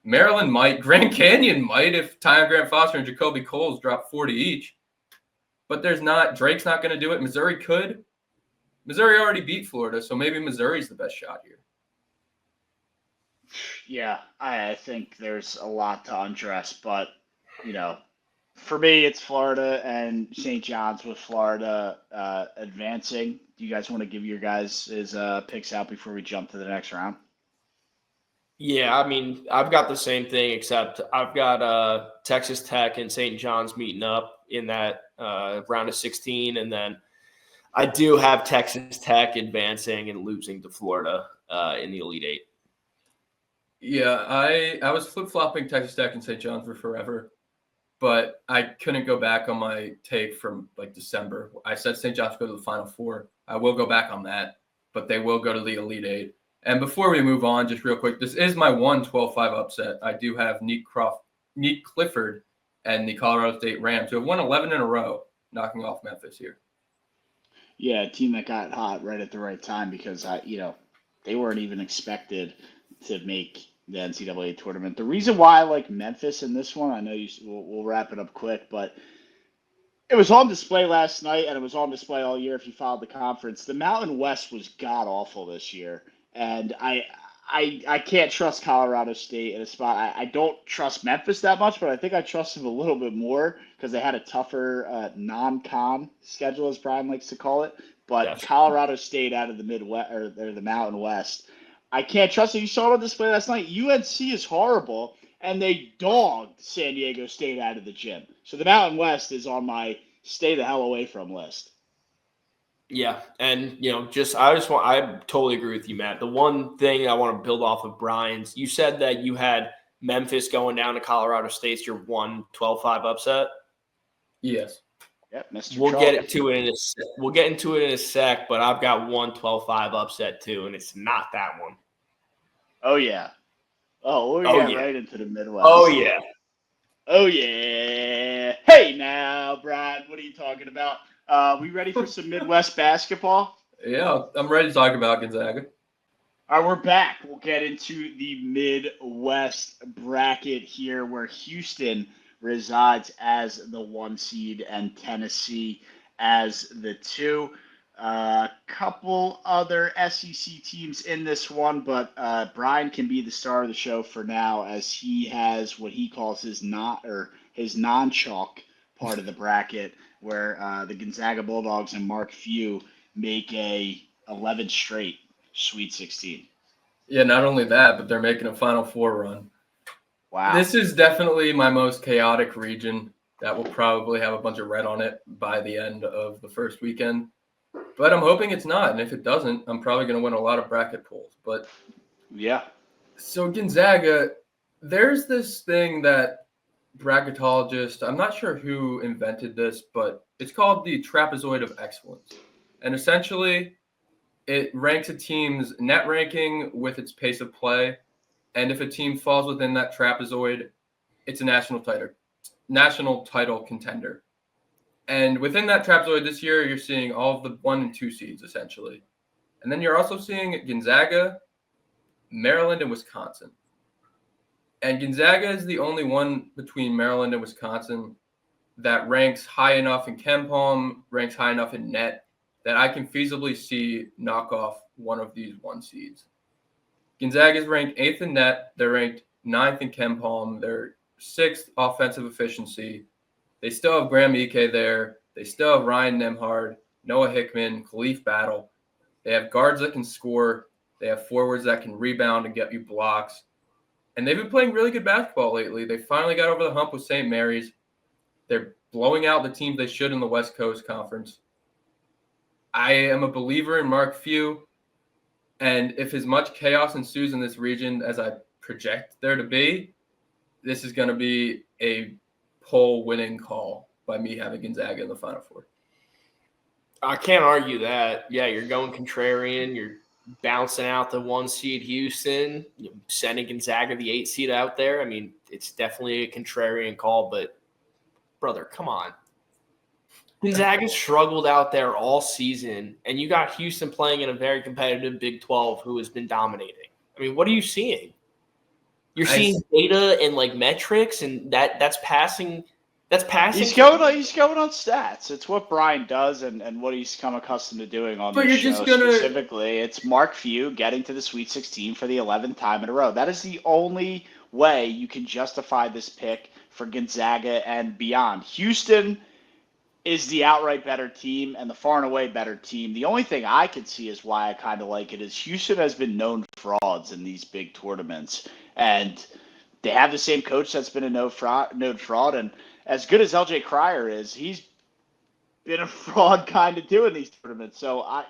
Maryland might. Grand Canyon might if Ty Grant Foster and Jacoby Coles drop 40 each. But there's not. Drake's not going to do it. Missouri could. Missouri already beat Florida, so maybe Missouri's the best shot here. Yeah, I think there's a lot to undress, but, for me, it's Florida and St. John's with Florida advancing. Do you guys want to give your guys' picks out before we jump to the next round? Yeah, I mean, I've got the same thing, except I've got Texas Tech and St. John's meeting up in that round of 16, and then I do have Texas Tech advancing and losing to Florida in the Elite Eight. Yeah, I was flip-flopping Texas Tech and St. John's for forever, but I couldn't go back on my take from like December. I said St. John's go to the Final Four. I will go back on that, but they will go to the Elite Eight. And before we move on, just real quick, this is my 1-12-5 upset. I do have Neat Clifford and the Colorado State Rams, who have won 11 in a row, knocking off Memphis here. Yeah, a team that got hot right at the right time because, they weren't even expected to make the NCAA tournament. The reason why I like Memphis in this one, I know we'll wrap it up quick, but it was on display last night, and it was on display all year if you followed the conference. The Mountain West was god-awful this year. And I can't trust Colorado State in a spot. I don't trust Memphis that much, but I think I trust them a little bit more because they had a tougher non-con schedule, as Brian likes to call it. But yes. Colorado State out of the Midwest or the Mountain West, I can't trust it. You saw it on display last night. UNC is horrible, and they dogged San Diego State out of the gym. So the Mountain West is on my stay the hell away from list. Yeah, and I totally agree with you, Matt. The one thing I want to build off of Brian's, you said that you had Memphis going down to Colorado State's your 1-12-5 upset. Yes. Yep, Mr. We'll get into it in a sec, but I've got 1-12-5 upset too, and it's not that one. Oh yeah. Oh, we're getting right into the Midwest. Oh yeah. Oh yeah. Hey now, Brian, what are you talking about? We ready for some Midwest basketball? Yeah, I'm ready to talk about Gonzaga. All right, we're back. We'll get into the Midwest bracket here where Houston resides as the 1 seed and Tennessee as the 2. Couple other SEC teams in this one, but Brian can be the star of the show for now as he has what he calls his non-chalk part of the bracket, where the Gonzaga Bulldogs and Mark Few make a 11 straight Sweet 16. Yeah, not only that, but they're making a Final Four run. Wow. This is definitely my most chaotic region that will probably have a bunch of red on it by the end of the first weekend. But I'm hoping it's not, and if it doesn't, I'm probably going to win a lot of bracket pools. But yeah. So Gonzaga, there's this thing that bracketologist. I'm not sure who invented this, but it's called the trapezoid of excellence. And essentially, it ranks a team's net ranking with its pace of play. And if a team falls within that trapezoid, it's a national title contender. And within that trapezoid this year, you're seeing all of the 1 and 2 seeds, essentially. And then you're also seeing Gonzaga, Maryland, and Wisconsin. And Gonzaga is the only one between Maryland and Wisconsin that ranks high enough in KenPom, ranks high enough in net, that I can feasibly see knock off one of these 1 seeds. Gonzaga is ranked 8th in net. They're ranked 9th in KenPom. They're 6th offensive efficiency. They still have Graham Ike there. They still have Ryan Nemhard, Noah Hickman, Khalif Battle. They have guards that can score. They have forwards that can rebound and get you blocks. And they've been playing really good basketball lately. They finally got over the hump with St. Mary's. They're blowing out the teams they should in the West Coast Conference. I am a believer in Mark Few. And if as much chaos ensues in this region as I project there to be, this is going to be a poll winning call by me having Gonzaga in the Final Four. I can't argue that. Yeah, you're going contrarian. You're bouncing out the 1 seed Houston, sending Gonzaga the 8 seed out there. I mean, it's definitely a contrarian call, but brother, come on. Gonzaga struggled out there all season, and you got Houston playing in a very competitive Big 12 who has been dominating. I mean, what are you seeing? You're seeing data and like metrics, and that's passing. That's passing. He's going on stats. It's what Brian does and what he's come accustomed to doing on this show specifically. It's Mark Few getting to the Sweet 16 for the 11th time in a row. That is the only way you can justify this pick for Gonzaga and beyond. Houston is the outright better team and the far and away better team. The only thing I can see is why I kind of like it is Houston has been known frauds in these big tournaments. And they have the same coach that's been a known fraud. And as good as LJ Cryer is, he's been a fraud kind of too in these tournaments. So,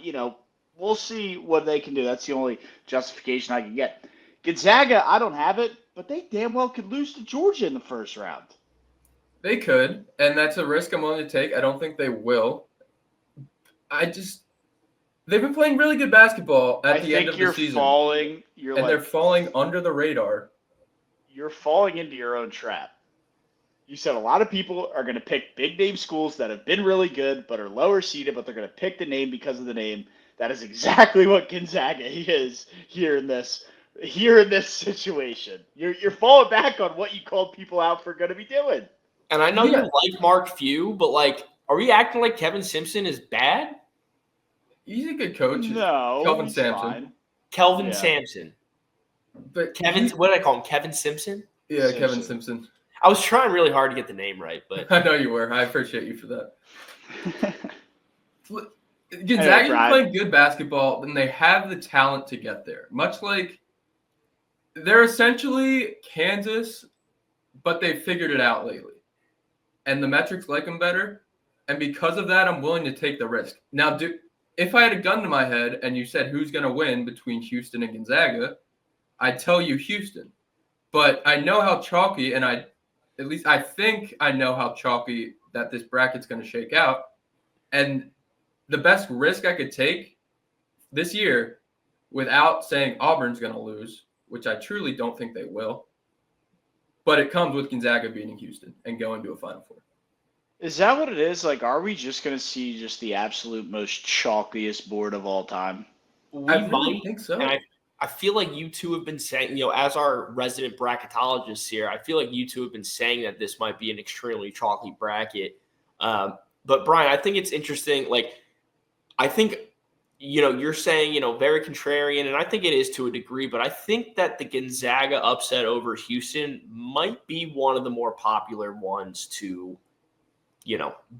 we'll see what they can do. That's the only justification I can get. Gonzaga, I don't have it, but they damn well could lose to Georgia in the first round. They could, and that's a risk I'm willing to take. I don't think they will. They've been playing really good basketball at the end of the season. They're falling under the radar. You're falling into your own trap. You said a lot of people are going to pick big-name schools that have been really good but are lower seeded, but they're going to pick the name because of the name. That is exactly what Gonzaga is here in this situation. You're falling back on what you called people out for going to be doing. And I know you like Mark Few, but are we acting like Kevin Simpson is bad? He's a good coach. No, Kelvin Sampson. Fine. Kelvin Sampson. But what did I call him? Kevin Simpson? Yeah, Simpson. Kevin Simpson. I was trying really hard to get the name right, but I know you were. I appreciate you for that. Gonzaga's playing good basketball, and they have the talent to get there. Much like they're essentially Kansas, but they've figured it out lately. And the metrics like them better. And because of that, I'm willing to take the risk. Now, if I had a gun to my head and you said who's going to win between Houston and Gonzaga, I'd tell you Houston. But I know how chalky, and I think I know how chalky that this bracket's going to shake out. And the best risk I could take this year without saying Auburn's going to lose, which I truly don't think they will, but it comes with Gonzaga beating Houston and going to a Final Four. Is that what it is? Are we just going to see just the absolute most chalkiest board of all time? I might think so. And I feel like you two have been saying, as our resident bracketologists here, I feel like you two have been saying that this might be an extremely chalky bracket. But Brian, I think it's interesting. I think, you're saying, very contrarian, and I think it is to a degree, but I think that the Gonzaga upset over Houston might be one of the more popular ones to,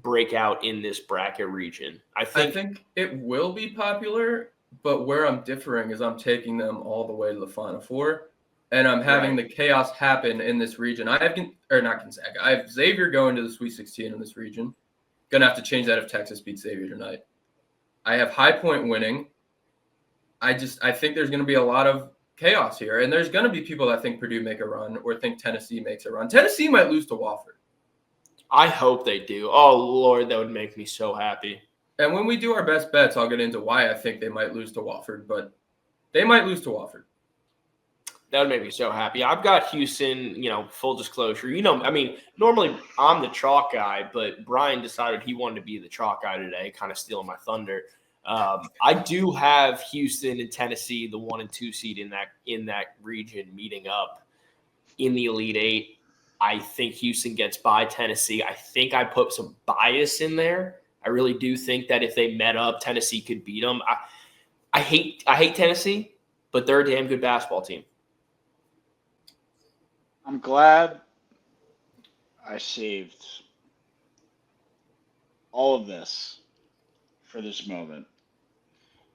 break out in this bracket region. I think it will be popular, but where I'm differing is I'm taking them all the way to the Final Four, and I'm having the chaos happen in this region. I have Xavier going to the Sweet 16 in this region. Going to have to change that if Texas beats Xavier tonight. I have High Point winning. I think there's going to be a lot of chaos here, and there's going to be people that think Purdue make a run or think Tennessee makes a run. Tennessee might lose to Wofford. I hope they do. Oh, Lord, that would make me so happy. And when we do our best bets, I'll get into why I think they might lose to Wofford, but they might lose to Wofford. That would make me so happy. I've got Houston, full disclosure. Normally I'm the chalk guy, but Brian decided he wanted to be the chalk guy today, kind of stealing my thunder. I do have Houston and Tennessee, the 1 and 2 seed in that region, meeting up in the Elite Eight. I think Houston gets by Tennessee. I think I put some bias in there. I really do think that if they met up, Tennessee could beat them. I hate Tennessee, but they're a damn good basketball team. I'm glad I saved all of this for this moment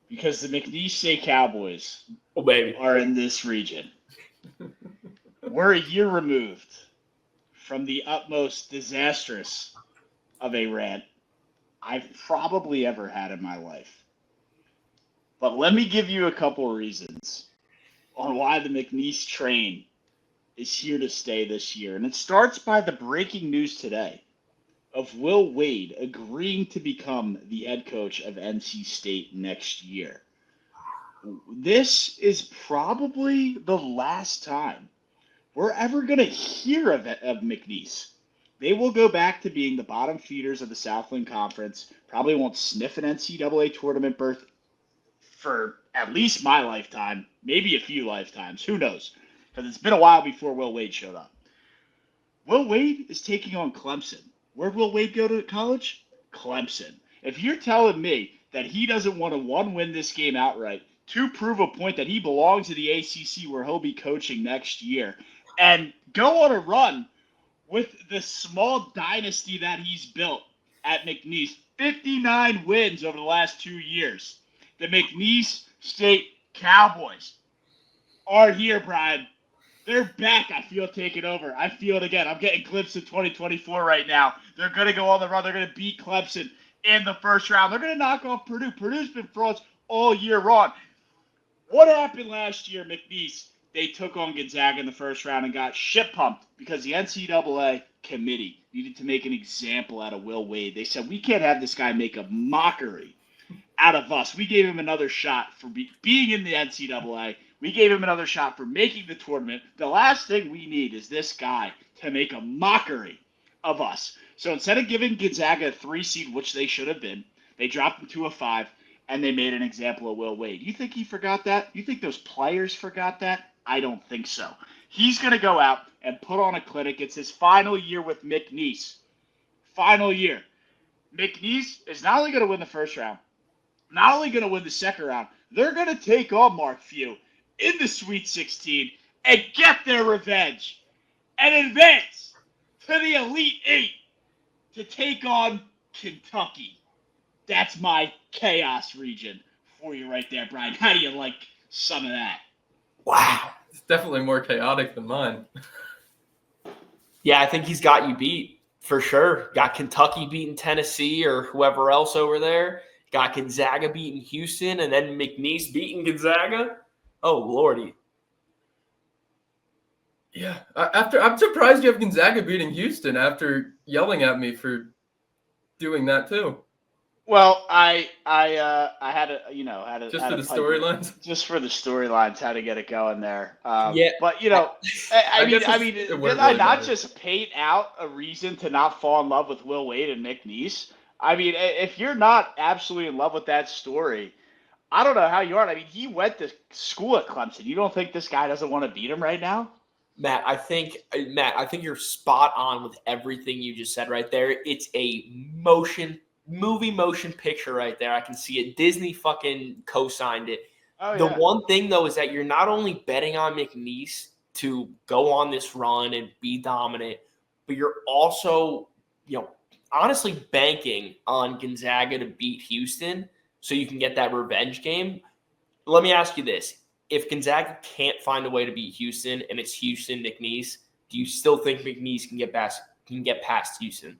because the McNeese Cowboys are in this region. We're a year removed from the utmost disastrous of a rant I've probably ever had in my life. But let me give you a couple reasons on why the McNeese train is here to stay this year. And it starts by the breaking news today of Will Wade agreeing to become the head coach of NC State next year. This is probably the last time we're ever going to hear of McNeese. They will go back to being the bottom feeders of the Southland Conference, probably won't sniff an NCAA tournament berth for at least my lifetime, maybe a few lifetimes, who knows? Because it's been a while before Will Wade showed up. Will Wade is taking on Clemson. Where'd Will Wade go to college? Clemson. If you're telling me that he doesn't want to, 1, win this game outright, 2, prove a point that he belongs to the ACC where he'll be coaching next year, and go on a run with the small dynasty that he's built at McNeese, 59 wins over the last 2 years. The McNeese State Cowboys are here, Brian. They're back. I feel taking over. I feel it again. I'm getting glimpses of 2024 right now. They're going to go on the run. They're going to beat Clemson in the first round. They're going to knock off Purdue. Purdue's been frauds all year long. What happened last year, McNeese? They took on Gonzaga in the first round and got shit pumped because the NCAA committee needed to make an example out of Will Wade. They said, we can't have this guy make a mockery out of us. We gave him another shot for being in the NCAA. We gave him another shot for making the tournament. The last thing we need is this guy to make a mockery of us. So instead of giving Gonzaga a 3 seed, which they should have been, they dropped him to a 5, and they made an example of Will Wade. You think he forgot that? You think those players forgot that? I don't think so. He's going to go out and put on a clinic. It's his final year with McNeese. Final year. McNeese is not only going to win the first round, not only going to win the second round, they're going to take on Mark Few in the Sweet 16 and get their revenge and advance to the Elite Eight to take on Kentucky. That's my chaos region for you right there, Brian. How do you like some of that? Wow. It's definitely more chaotic than mine. Yeah, I think he's got you beat for sure. Got Kentucky beating Tennessee or whoever else over there. Got Gonzaga beating Houston and then McNeese beating Gonzaga. Oh, Lordy. Yeah. I'm surprised you have Gonzaga beating Houston after yelling at me for doing that too. Well, I had to just for the storylines. Just for the storylines, how to get it going there. Yeah, but did I not just paint out a reason to not fall in love with Will Wade and McNeese? I mean, if you're not absolutely in love with that story, I don't know how you are. I mean, he went to school at Clemson. You don't think this guy doesn't want to beat him right now? Matt, I think you're spot on with everything you just said right there. It's a movie motion picture right there. I can see it. Disney fucking co-signed it. Oh, the one thing, though, is that you're not only betting on McNeese to go on this run and be dominant, but you're also, honestly banking on Gonzaga to beat Houston so you can get that revenge game. Let me ask you this. If Gonzaga can't find a way to beat Houston and it's Houston, McNeese, do you still think McNeese can get past Houston?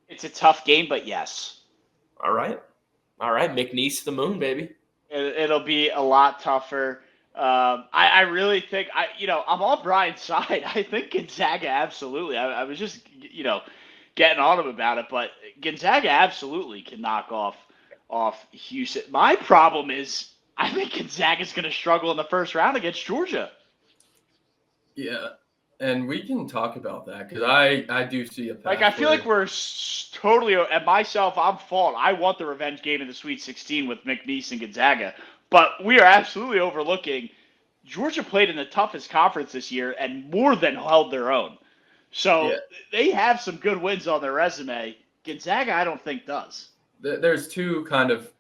It's a tough game, but yes. All right. McNeese to the moon, baby. It'll be a lot tougher. I really think I'm on Brian's side. I think Gonzaga absolutely. I was just getting on him about it, but Gonzaga absolutely can knock off Houston. My problem is I think Gonzaga's going to struggle in the first round against Georgia. Yeah, and we can talk about that because I do see a path. Like, I feel like we're totally, and myself, I'm fault. I want the revenge game in the Sweet 16 with McNeese and Gonzaga, but we are absolutely overlooking Georgia played in the toughest conference this year and more than held their own. So they have some good wins on their resume. Gonzaga, I don't think does. There's two kind of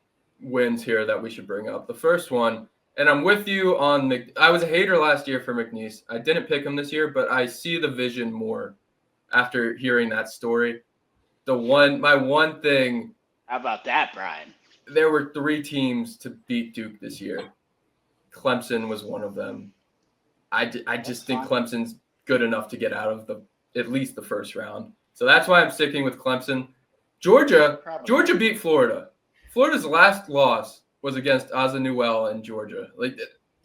wins here that we should bring up. The first one, and I'm with you on I was a hater last year for McNeese. I didn't pick him this year, but I see the vision more after hearing that story. My one thing. How about that, Brian? There were 3 teams to beat Duke this year. Clemson was one of them. I just think Clemson's good enough to get out of at least the first round. So that's why I'm sticking with Clemson. Georgia beat Florida. Florida's last loss was against Azanuel in Georgia. Like,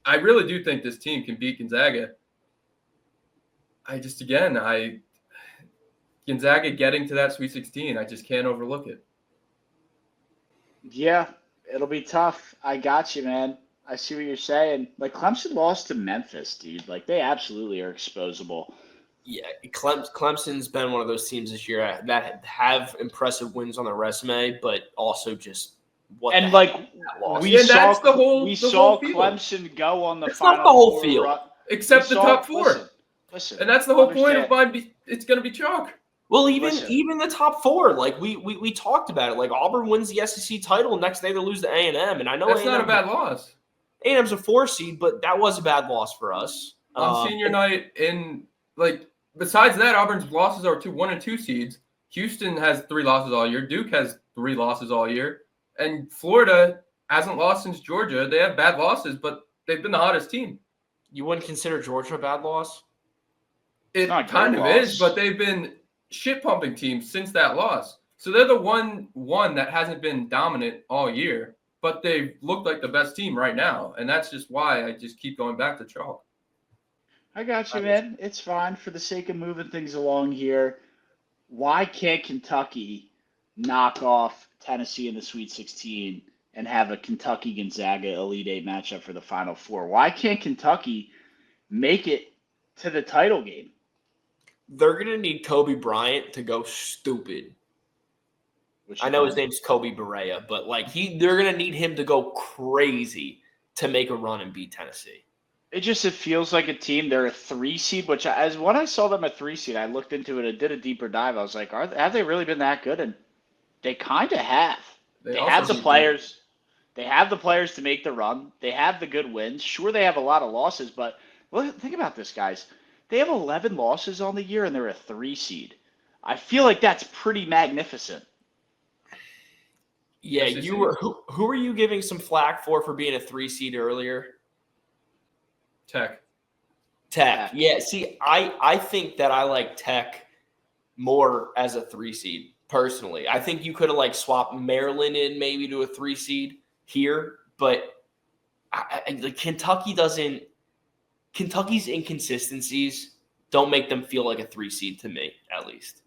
I really do think this team can beat Gonzaga. Gonzaga getting to that Sweet 16, I just can't overlook it. Yeah, it'll be tough. I got you, man. I see what you're saying. Like, Clemson lost to Memphis, dude. Like, they absolutely are exposable. Yeah, Clemson's been one of those teams this year that have impressive wins on their resume, but also just we saw Clemson go on the final. Not the whole field, except the top 4. Listen, and that's the whole point of mine. It's going to be chalk. Well, even the top 4, like we talked about it. Like, Auburn wins the SEC title, next day they lose to A&M, and I know that's not a bad loss. A&M's a 4 seed, but that was a bad loss for us on senior night. Besides that, Auburn's losses are 1 and 2 seeds. Houston has 3 losses all year. Duke has 3 losses all year, and Florida hasn't lost since Georgia. They have bad losses, but they've been the hottest team. You wouldn't consider Georgia a bad loss? It kind of is, but they've been shit pumping teams since that loss. So they're the one that hasn't been dominant all year, but they've looked like the best team right now. And that's just why I just keep going back to chalk. I got you, man. It's fine for the sake of moving things along here. Why can't Kentucky knock off Tennessee in the Sweet 16 and have a Kentucky-Gonzaga Elite Eight matchup for the Final Four? Why can't Kentucky make it to the title game? They're going to need Kobe Bryant to go stupid. I know his name's Kobe Barea, but they're going to need him to go crazy to make a run and beat Tennessee. It feels like a team. They're a 3 seed, which when I saw them a 3 seed, I looked into it and did a deeper dive. I was like, have they really been that good? And they kind of have. They have the players. They have the players to make the run. They have the good wins. Sure, they have a lot of losses, but think about this, guys. They have 11 losses on the year, and they're a 3 seed. I feel like that's pretty magnificent. Yeah, who are you giving some flack for being a 3 seed earlier? Tech. Yeah, see, I think that I like Tech more as a 3 seed, personally. I think you could have swapped Maryland in maybe to a 3 seed here, but Kentucky's inconsistencies don't make them feel like a 3 seed to me, at least.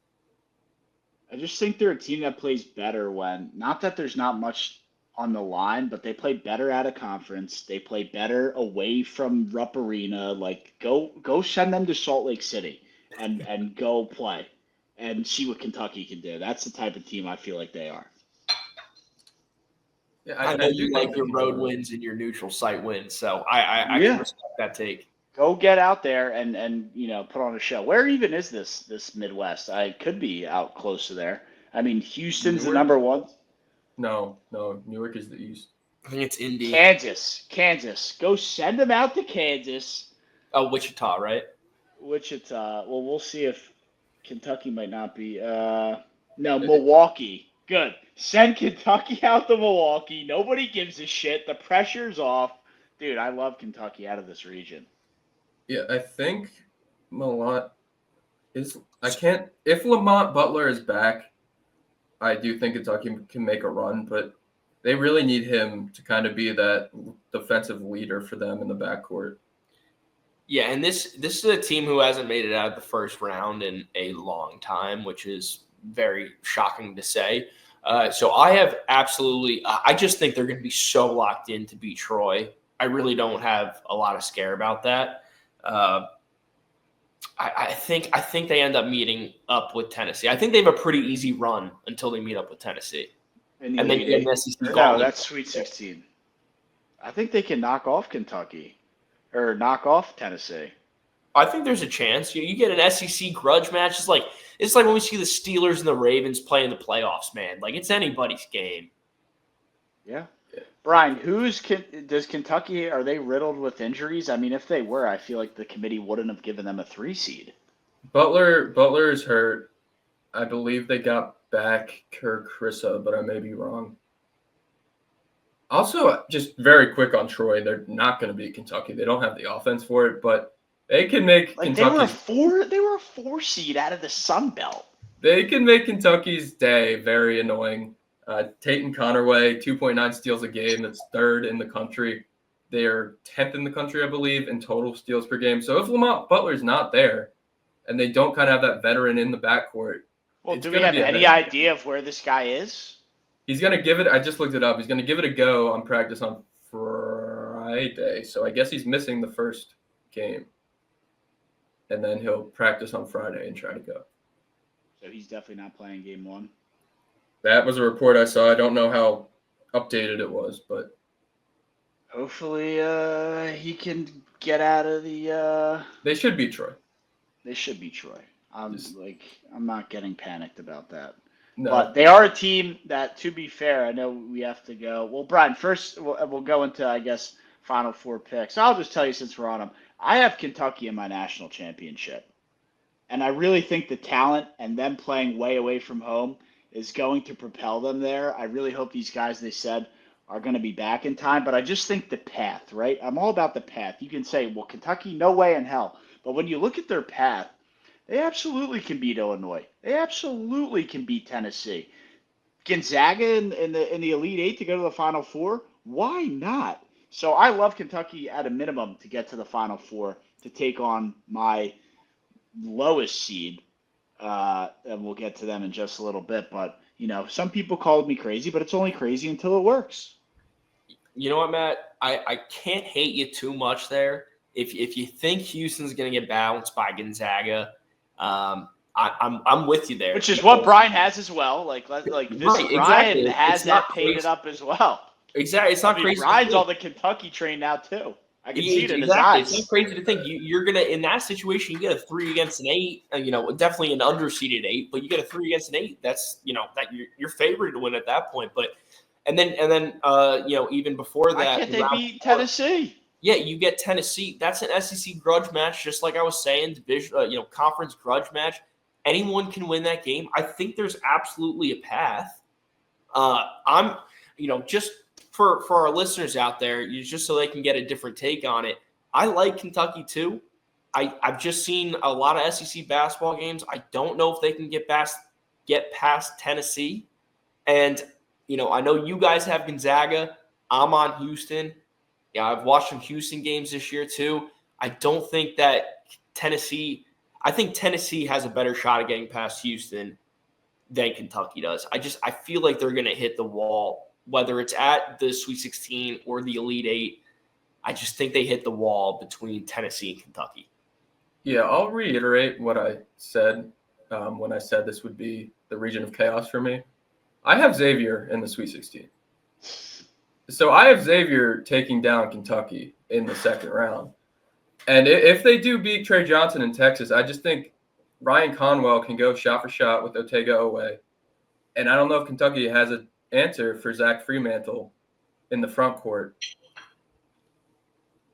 I just think they're a team that plays better when, not that there's not much on the line, but they play better out of conference. They play better away from Rupp Arena. Go send them to Salt Lake City and go play and see what Kentucky can do. That's the type of team I feel like they are. Yeah, I know you like your road wins and your neutral site wins, so I can respect that take. Go get out there and put on a show. Where even is this Midwest? I could be out close to there. I mean, Houston's the number 1. No, Newark is the East. I think it's Indy. Kansas. Go send them out to Kansas. Oh, Wichita, right? Wichita. Well, we'll see if Kentucky might not be. No, Milwaukee. Good. Send Kentucky out to Milwaukee. Nobody gives a shit. The pressure's off. Dude, I love Kentucky out of this region. Yeah, I think if Lamont Butler is back, I do think Kentucky can make a run, but They really need him to kind of be that defensive leader for them in the backcourt. Yeah, and this is a team who hasn't made it out of the first round in a long time, which is very shocking to say. So I have absolutely – I just think they're going to be so locked in to beat Troy. I really don't have a lot of scare about that. I think they end up meeting up with Tennessee. I think they have a pretty easy run until they meet up with Tennessee. In the And then Elite you get Eight? an SEC No, gauntlet. that's Sweet 16. I think they can knock off Kentucky or knock off Tennessee. I think there's a chance. You get an SEC grudge match. It's like when we see the Steelers and the Ravens play in the playoffs, man. Like, it's anybody's game. Yeah. Brian, does Kentucky, are they riddled with injuries? I mean, if they were, I feel like the committee wouldn't have given them a 3 seed. Butler is hurt. I believe they got back Kirk Krissa, but I may be wrong. Also, just very quick on Troy, they're not going to beat Kentucky. They don't have the offense for it, but they can make Kentucky. They were a 4 seed out of the Sun Belt. They can make Kentucky's day very annoying. Tate Connerway, 2.9 steals a game. That's 3rd in the country. They are 10th in the country, I believe, in total steals per game. So if Lamont Butler's not there and they don't kind of have that veteran in the backcourt. Well, do we have any idea of where this guy is? He's going to give it – I just looked it up. He's going to give it a go on practice on Friday. So I guess he's missing the first game. And then he'll practice on Friday and try to go. So he's definitely not playing game 1. That was a report I saw. I don't know how updated it was, but hopefully he can get out of the they should beat Troy. They should beat Troy. I'm not getting panicked about that. No. But they are a team that, to be fair, I know we have to go. Well, Brian, first we'll go into, I guess, Final Four picks. I'll just tell you since we're on them. I have Kentucky in my national championship. And I really think the talent and them playing way away from home is going to propel them there. I really hope these guys, they said, are going to be back in time. But I just think the path, right? I'm all about the path. You can say, well, Kentucky, no way in hell. But when you look at their path, they absolutely can beat Illinois. They absolutely can beat Tennessee. Gonzaga in the Elite Eight to go to the Final Four? Why not? So I love Kentucky at a minimum to get to the Final Four to take on my lowest seed. And we'll get to them in just a little bit. But, some people called me crazy, but it's only crazy until it works. You know what, Matt? I can't hate you too much there. If you think Houston's going to get bounced by Gonzaga, I'm with you there. Which is what Brian has as well. Like this, right, Brian exactly. has that painted up as well. Exactly. It's not crazy. Brian's on the Kentucky train now, too. I can see it in his exactly. eyes. It's not crazy to think you're gonna in that situation. You get a 3 against an 8. Definitely an underseeded 8, but you get a 3 against an 8. That's that you're favored to win at that point. But and then even before that, why can't they beat Tennessee? Yeah, you get Tennessee. That's an SEC grudge match, just like I was saying. Division, conference grudge match. Anyone can win that game. I think there's absolutely a path. I'm just. For our listeners out there, just so they can get a different take on it, I like Kentucky too. I've just seen a lot of SEC basketball games. I don't know if they can get past Tennessee. And, I know you guys have Gonzaga. I'm on Houston. Yeah, I've watched some Houston games this year too. I don't think that Tennessee – I think Tennessee has a better shot at getting past Houston than Kentucky does. I feel like they're going to hit the wall. Whether it's at the Sweet 16 or the Elite 8, I just think they hit the wall between Tennessee and Kentucky. Yeah, I'll reiterate what I said when I said this would be the region of chaos for me. I have Xavier in the Sweet 16. So I have Xavier taking down Kentucky in the second round. And if they do beat Trey Johnson in Texas, I just think Ryan Conwell can go shot for shot with Otega Owe. And I don't know if Kentucky has an answer for Zach Fremantle in the front court.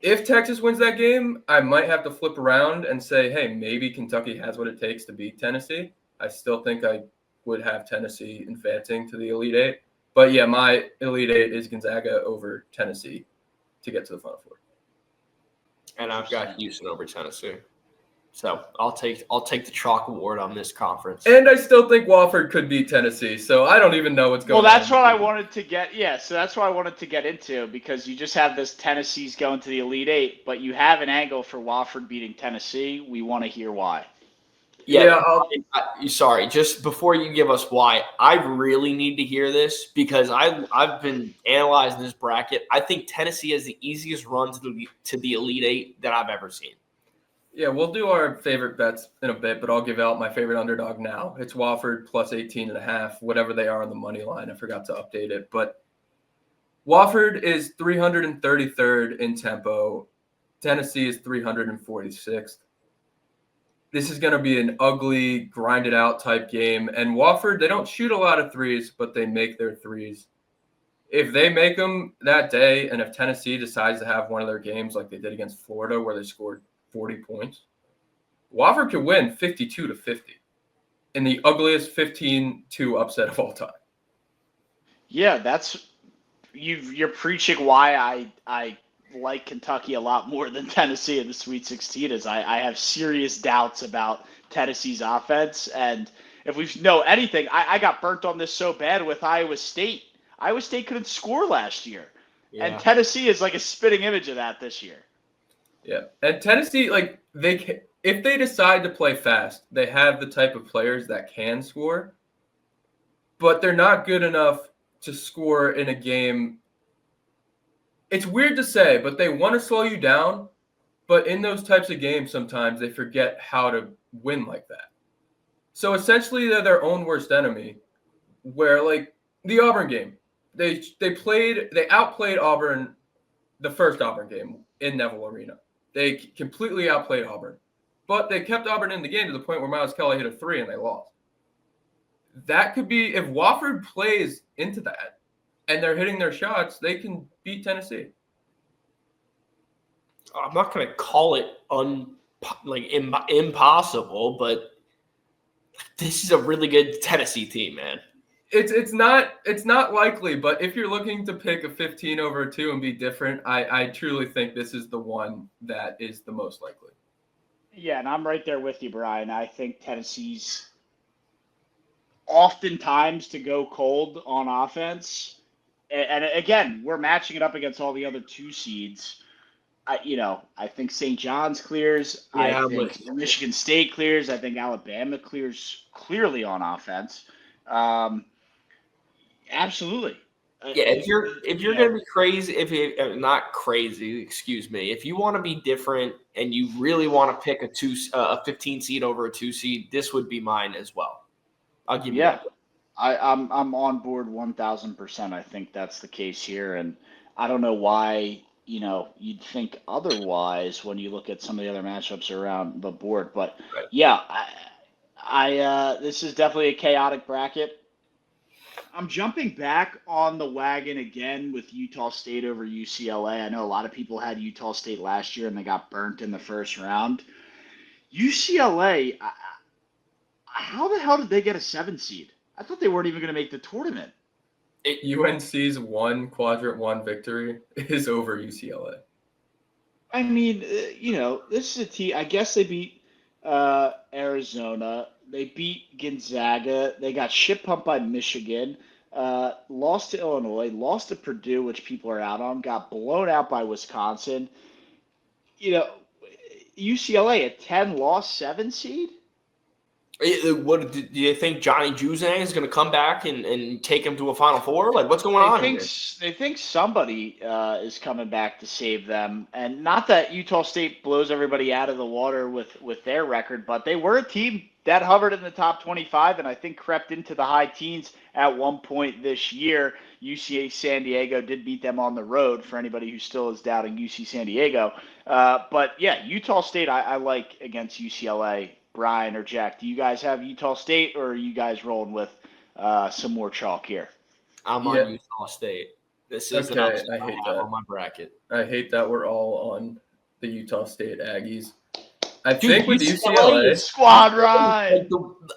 If Texas wins that game, I might have to flip around and say, hey, maybe Kentucky has what it takes to beat Tennessee. I still think I would have Tennessee advancing to the Elite Eight. But, yeah, my Elite Eight is Gonzaga over Tennessee to get to the Final Four. And I've got Houston over Tennessee. So I'll take the chalk award on this conference. And I still think Wofford could beat Tennessee, so I don't even know what's going on. Well, that's what I wanted to get. Yeah, so that's what I wanted to get into, because you just have this Tennessee's going to the Elite Eight, but you have an angle for Wofford beating Tennessee. We want to hear why. Yeah, sorry. Just before you give us why, I really need to hear this because I've been analyzing this bracket. I think Tennessee has the easiest run to the Elite Eight that I've ever seen. Yeah, we'll do our favorite bets in a bit, but I'll give out my favorite underdog now. It's Wofford plus 18.5, whatever they are on the money line. I forgot to update it. But Wofford is 333rd in tempo. Tennessee is 346th. This is going to be an ugly, grinded out type game. And Wofford, they don't shoot a lot of threes, but they make their threes. If they make them that day, and if Tennessee decides to have one of their games like they did against Florida where they scored 40 points, Wofford could win 52-50 in the ugliest 15-2 upset of all time. Yeah, you're preaching why I like Kentucky a lot more than Tennessee in the Sweet 16 is I have serious doubts about Tennessee's offense. And if we know anything, I got burnt on this so bad with Iowa State. Iowa State couldn't score last year. Yeah. And Tennessee is like a spitting image of that this year. Yeah. And Tennessee, like, if they decide to play fast, they have the type of players that can score, but they're not good enough to score in a game. It's weird to say, but they want to slow you down. But in those types of games, sometimes they forget how to win like that. So essentially, they're their own worst enemy. Where, like, the Auburn game, they outplayed Auburn the first Auburn game in Neville Arena. They completely outplayed Auburn. But they kept Auburn in the game to the point where Miles Kelly hit a 3 and they lost. That could be, if Wofford plays into that and they're hitting their shots, they can beat Tennessee. I'm not going to call it impossible, but this is a really good Tennessee team, man. It's not likely, but if you're looking to pick a 15 over 2 and be different, I truly think this is the one that is the most likely. Yeah, and I'm right there with you, Brian. I think Tennessee's oftentimes to go cold on offense. And again, we're matching it up against all the other 2 seeds. I think St. John's clears. Yeah, I think Michigan State clears. I think Alabama clears clearly on offense. Absolutely. Yeah, if you're going to be crazy, if you not crazy, excuse me, if you want to be different and you really want to pick a 15 seed over a 2 seed, this would be mine as well. I'll give you that. I'm on board 1,000%. I think that's the case here, and I don't know why you'd think otherwise when you look at some of the other matchups around the board. But yeah, I this is definitely a chaotic bracket. I'm jumping back on the wagon again with Utah State over UCLA. I know a lot of people had Utah State last year and they got burnt in the first round. UCLA, how the hell did they get a 7 seed? I thought they weren't even going to make the tournament. UNC's quadrant 1 victory is over UCLA. I mean, this is a team. I guess they beat Arizona. They beat Gonzaga. They got shit pumped by Michigan. Lost to Illinois. Lost to Purdue, which people are out on. Got blown out by Wisconsin. UCLA, a 10-loss 7 seed? What do you think Johnny Juzang is going to come back and take him to a Final Four? Like, what's going on here? They think somebody is coming back to save them. And not that Utah State blows everybody out of the water with their record, but they were a team that hovered in the top 25 and I think crept into the high teens at one point this year. UCA San Diego did beat them on the road for anybody who still is doubting UC San Diego. But, yeah, Utah State I like against UCLA. Brian or Jack, do you guys have Utah State, or are you guys rolling with some more chalk here? I'm on Utah State. This is okay. I hate that on my bracket. I hate that we're all on the Utah State Aggies. I think with UCLA squad ride.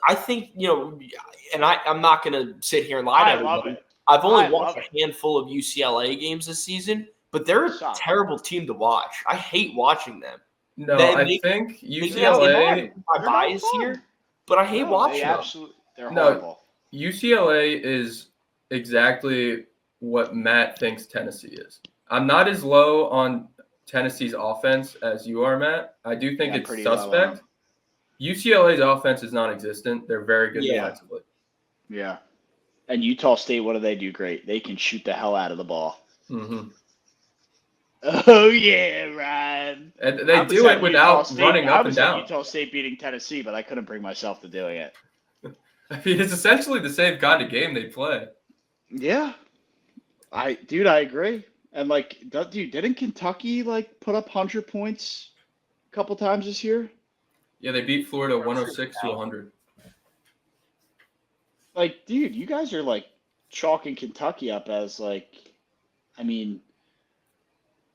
I think and I'm not going to sit here and lie to everybody. I've only watched a handful of UCLA games this season, but they're a terrible team to watch. I hate watching them. No, They think They can't UCLA. my They're not bias fun. here, but I hate No, watching them. they're No. horrible. UCLA is exactly what Matt thinks Tennessee is. I'm not as low on Tennessee's offense as you are, Matt. I do think Yeah, I'm it's pretty low on suspect. them. UCLA's offense is non-existent. They're very good Yeah. defensively. Yeah. And Utah State, what do they do great? They can shoot the hell out of the ball. Mm-hmm. Oh yeah, Ryan. And I they was do at it without Utah State- running I up and was at down. Utah State beating Tennessee, but I couldn't bring myself to doing it. I mean, it's essentially the same kind of game they play. Yeah. I agree. And didn't Kentucky put up 100 points a couple times this year? Yeah, they beat Florida 106 to 100. You guys are chalking Kentucky up as I mean,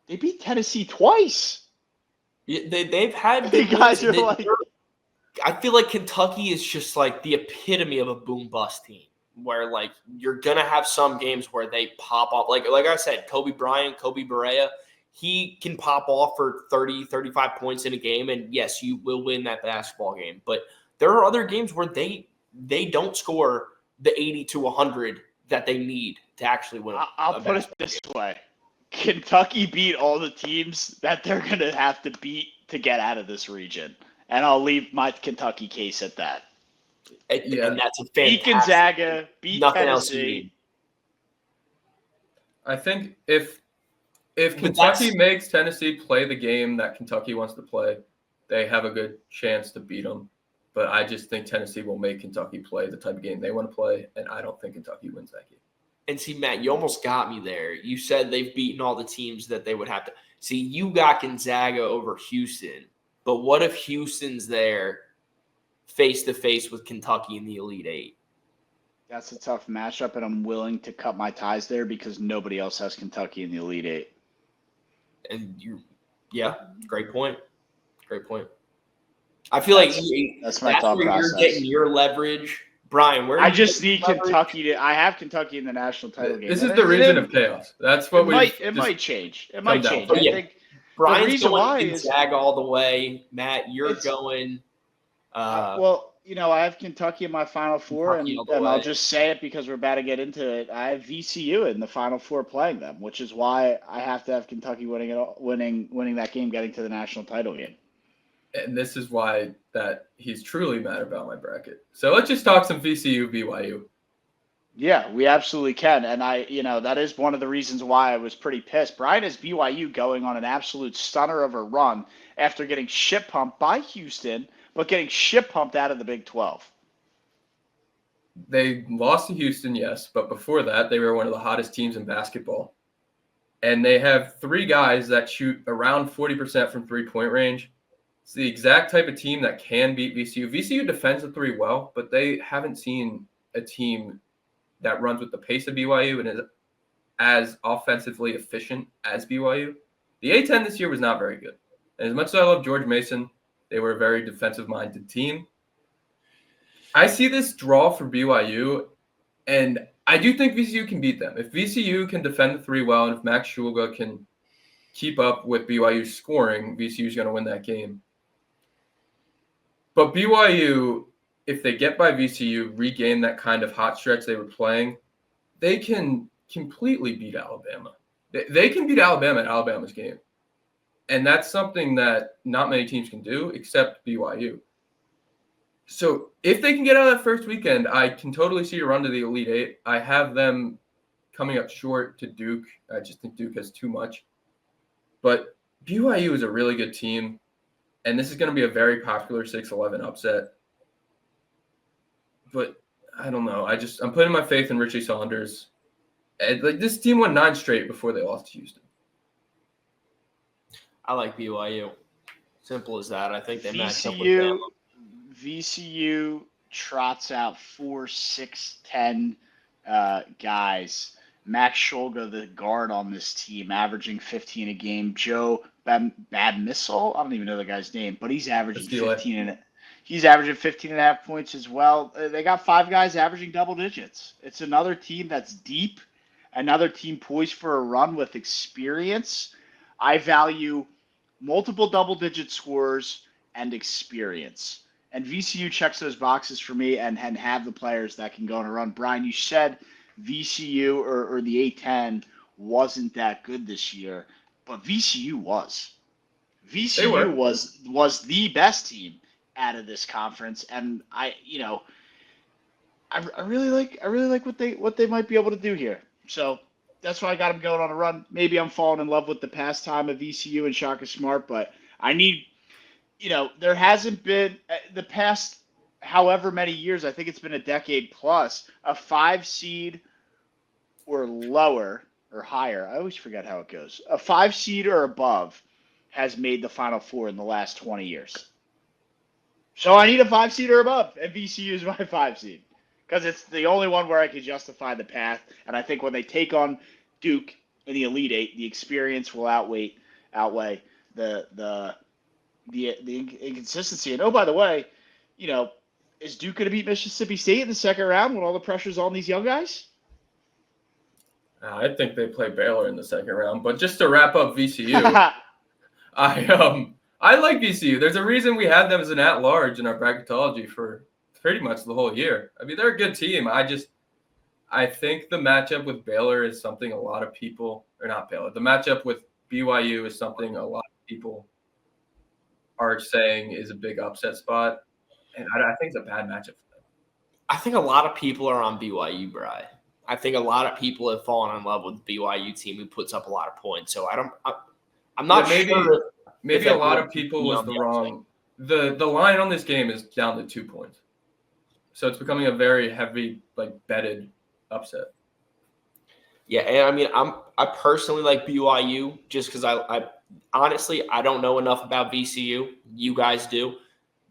they beat Tennessee twice. Yeah, they've had You good guys wins. are I feel like Kentucky is just the epitome of a boom bust team, where you're gonna have some games where they pop off. Like I said, Kobe Bryant, Kobe Barea, he can pop off for 30, 35 points in a game, and yes, you will win that basketball game. But there are other games where they don't score the 80 to 100 that they need to actually win. I'll put it this way. Kentucky beat all the teams that they're going to have to beat to get out of this region. And I'll leave my Kentucky case at that. And that's a fantastic. Beat Gonzaga, beat Nothing else you Tennessee. need. I think if Kentucky makes Tennessee play the game that Kentucky wants to play, they have a good chance to beat them. But I just think Tennessee will make Kentucky play the type of game they want to play, and I don't think Kentucky wins that game. And see, Matt, you almost got me there. You said they've beaten all the teams that they would have to. See, you got Gonzaga over Houston, but what if Houston's there face-to-face with Kentucky in the Elite Eight? That's a tough matchup, and I'm willing to cut my ties there because nobody else has Kentucky in the Elite Eight. And great point. Great point. I feel like that's my thought where process. You're getting your leverage. Brian, where I just need Kentucky I have Kentucky in the national title game. This is the region of chaos. That's what it might change. It might change. But I think Brian's reason going why Gonzaga all the way. Matt, you're going. I have Kentucky in my Final Four, and I'll just say it because we're about to get into it. I have VCU in the Final Four playing them, which is why I have to have Kentucky winning that game, getting to the national title game. And this is why that he's truly mad about my bracket. So let's just talk some VCU BYU. Yeah, we absolutely can. And that is one of the reasons why I was pretty pissed. Brian has BYU going on an absolute stunner of a run after getting shit pumped by Houston, but getting shit pumped out of the Big 12. They lost to Houston, yes, but before that, they were one of the hottest teams in basketball. And they have three guys that shoot around 40% from three-point range. It's the exact type of team that can beat VCU. VCU defends the three well, but they haven't seen a team that runs with the pace of BYU and is as offensively efficient as BYU. The A-10 this year was not very good. And as much as I love George Mason, they were a very defensive-minded team. I see this draw for BYU, and I do think VCU can beat them. If VCU can defend the three well, and if Max Shulga can keep up with BYU's scoring, VCU is going to win that game. But BYU, if they get by VCU, regain that kind of hot stretch they were playing, they can completely beat Alabama. They can beat Alabama at Alabama's game. And that's something that not many teams can do except BYU. So if they can get out of that first weekend, I can totally see a run to the Elite Eight. I have them coming up short to Duke. I just think Duke has too much. But BYU is a really good team. And this is going to be a very popular 6-11 upset. But I don't know. I'm putting my faith in Richie Saunders. And this team won 9 straight before they lost to Houston. I like BYU. Simple as that. I think they match up with VCU, them. VCU trots out 4, 6, 10 guys. Max Shulga, the guard on this team, averaging 15 a game. Joe Badmissel, I don't even know the guy's name, but he's averaging 15 and a half points as well. They got 5 guys averaging double digits. It's another team that's deep, another team poised for a run with experience. I value multiple double-digit scores, and experience. And VCU checks those boxes for me and have the players that can go on a run. Brian, you said VCU or the A-10 wasn't that good this year, but VCU was. They VCU were. was the best team out of this conference, and I really like what they might be able to do here. So that's why I got them going on a run. Maybe I'm falling in love with the pastime of VCU and Shaka Smart, but I need, there hasn't been the past however many years. I think it's been a decade plus, a 5 seed or lower or higher. I always forget how it goes. A 5 seed or above has made the Final Four in the last 20 years. So I need a 5 seed or above, and VCU is my 5 seed because it's the only one where I can justify the path. And I think when they take on Duke in the Elite Eight, the experience will outweigh the inconsistency. And oh, by the way, is Duke going to beat Mississippi State in the second round when all the pressure's on these young guys? I think they play Baylor in the second round. But just to wrap up VCU, I like VCU. There's a reason we had them as an at-large in our bracketology for pretty much the whole year. I mean, they're a good team. I think the matchup with Baylor is something a lot of people – or not Baylor. The matchup with BYU is something a lot of people are saying is a big upset spot. And I think it's a bad matchup for them. I think a lot of people are on BYU, Bri. I think a lot of people have fallen in love with the BYU team who puts up a lot of points. So I'm not sure. Maybe a lot of people was the wrong. The line on this game is down to 2 points, so it's becoming a very heavy betted upset. Yeah, and I mean I personally like BYU just because I honestly I don't know enough about VCU. You guys do.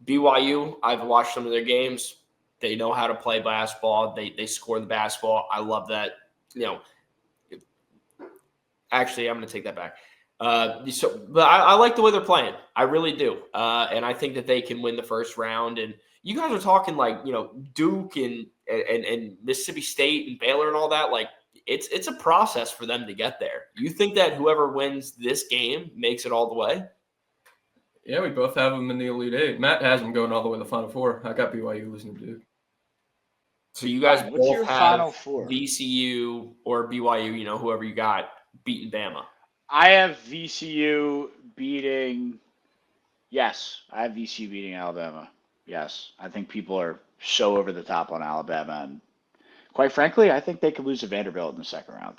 BYU, I've watched some of their games. They know how to play basketball. They score the basketball. I love that. Actually, I'm going to take that back. But I like the way they're playing. I really do. And I think that they can win the first round. And you guys are talking Duke and Mississippi State and Baylor and all that. It's a process for them to get there. You think that whoever wins this game makes it all the way? Yeah, we both have them in the Elite Eight. Matt has them going all the way to the Final Four. I got BYU losing to Duke. So you guys What's your both have Final Four? VCU or BYU, whoever you got, beating Bama. I have VCU beating – yes, I have VCU beating Alabama. Yes, I think people are so over the top on Alabama. And quite frankly, I think they could lose to Vanderbilt in the second round.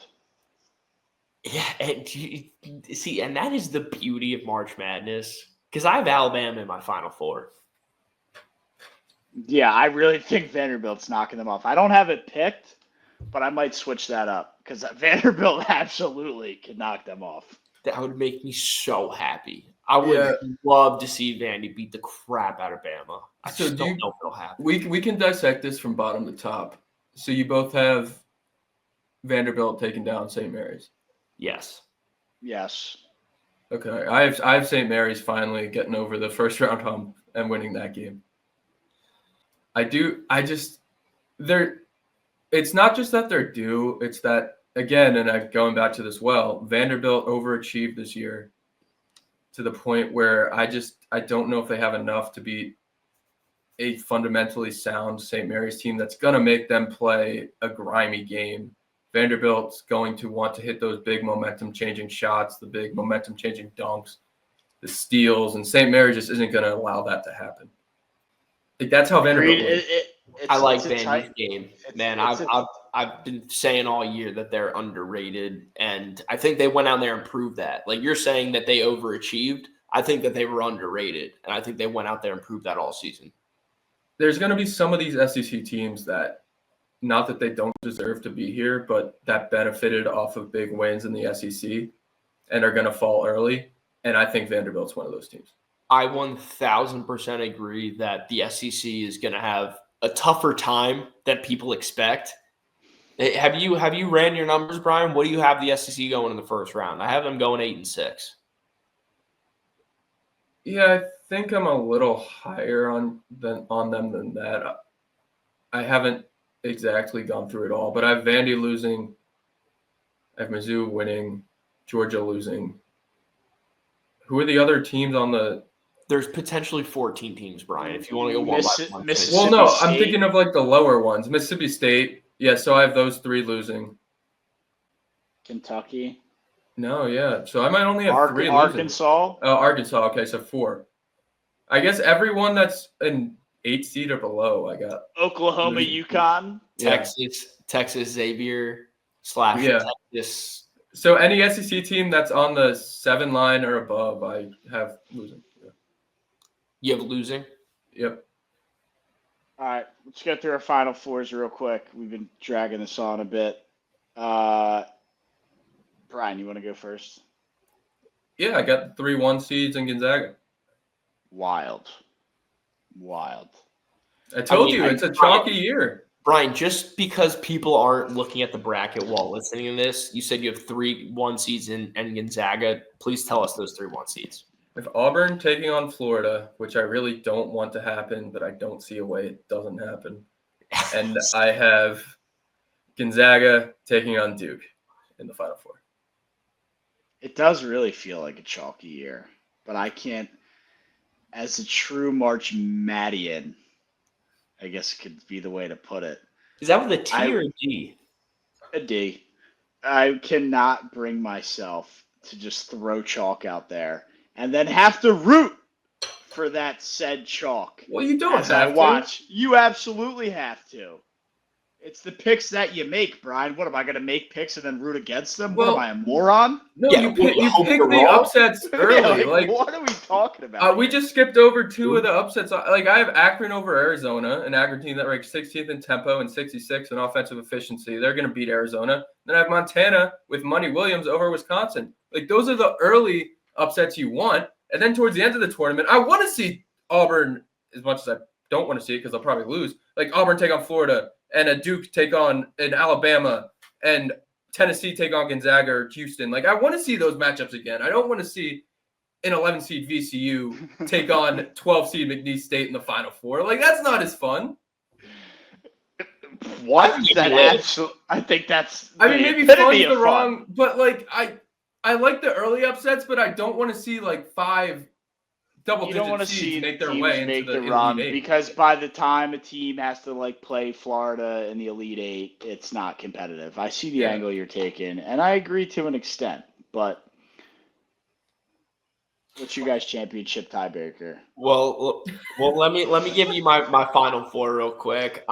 Yeah, and see, and that is the beauty of March Madness because I have Alabama in my Final Four. Yeah, I really think Vanderbilt's knocking them off. I don't have it picked, but I might switch that up because Vanderbilt absolutely can knock them off. That would make me so happy. I would love to see Vandy beat the crap out of Bama. I just don't know if it'll happen. We can dissect this from bottom to top. So you both have Vanderbilt taking down St. Mary's. Yes. Yes. Okay. I have St. Mary's finally getting over the first round hump and winning that game. It's not just that they're due. It's that, again, and going back to this Vanderbilt overachieved this year to the point where I don't know if they have enough to beat a fundamentally sound St. Mary's team that's going to make them play a grimy game. Vanderbilt's going to want to hit those big momentum-changing shots, the big momentum-changing dunks, the steals, and St. Mary's just isn't going to allow that to happen. That's how Vanderbilt wins. I like Vandy's game, man. I've been saying all year that they're underrated, and I think they went out there and proved that. Like you're saying that they overachieved. I think that they were underrated, and I think they went out there and proved that all season. There's going to be some of these SEC teams that, not that they don't deserve to be here, but that benefited off of big wins in the SEC and are going to fall early, and I think Vanderbilt's one of those teams. I 1000% agree that the SEC is going to have a tougher time than people expect. Have you ran your numbers, Brian? What do you have the SEC going in the first round? I have them going 8-6. Yeah, I think I'm a little higher on them than that. I haven't exactly gone through it all, but I have Vandy losing, I have Mizzou winning, Georgia losing. Who are the other teams on the? There's potentially 14 teams, Brian. If you want to go one by one. Mississippi Well, no, I'm State. thinking of like the lower ones. Mississippi State. Yeah, so I have those 3 losing. Kentucky. No, yeah. So I might only have 3 losing. Arkansas. Oh, Arkansas. Okay, so 4. I guess everyone that's an 8 seed or below, I got. Oklahoma, UConn. Yeah. Texas Xavier / Yeah. Texas. So any SEC team that's on the 7 line or above, I have losing. Yeah. You have losing? Yep. All right, let's get through our Final Fours real quick. We've been dragging this on a bit. Brian, you want to go first? Yeah, I got 3 1 seeds in Gonzaga. Wild. I told you, it's a chalky year. Brian, just because people aren't looking at the bracket while listening to this, you said you have 3 1 seeds in Gonzaga. Please tell us those 3 1 seeds. If Auburn taking on Florida, which I really don't want to happen, but I don't see a way it doesn't happen. And I have Gonzaga taking on Duke in the Final Four. It does really feel like a chalky year, but I can't, as a true March Maddian, I guess could be the way to put it. Is that with a T or a D? A D. I cannot bring myself to just throw chalk out there and then have to root for that said chalk. Well, you don't as have I to. watch. You absolutely have to. It's the picks that you make, Brian. What am I going to make picks and then root against them? Well, what am I, a moron? No, Yeah, you well, pick you hope the you're wrong. upsets early. Yeah, like what are we talking about? we just skipped over 2 of the upsets. Like I have Akron over Arizona, an Akron team that ranks 16th in tempo and 66th in offensive efficiency. They're going to beat Arizona. Then I have Montana with Money Williams over Wisconsin. Like those are the early upsets you want. And then towards the end of the tournament, I want to see Auburn, as much as I don't want to see it because they'll probably lose, like Auburn take on Florida and a Duke take on an Alabama and Tennessee take on Gonzaga or Houston. Like I want to see those matchups again. I don't want to see an 11 seed VCU take on 12 seed McNeese State in the Final Four. Like that's not as fun. What? I think that's. I mean, maybe fun's the wrong, but like I like the early upsets, but I don't want to see like 5 double-digit seeds make their way into the run Elite Eight. Because by the time a team has to like play Florida in the Elite Eight, it's not competitive. I see the angle you're taking, and I agree to an extent. But what's your guys' championship tiebreaker? Well, let me give you my Final Four real quick.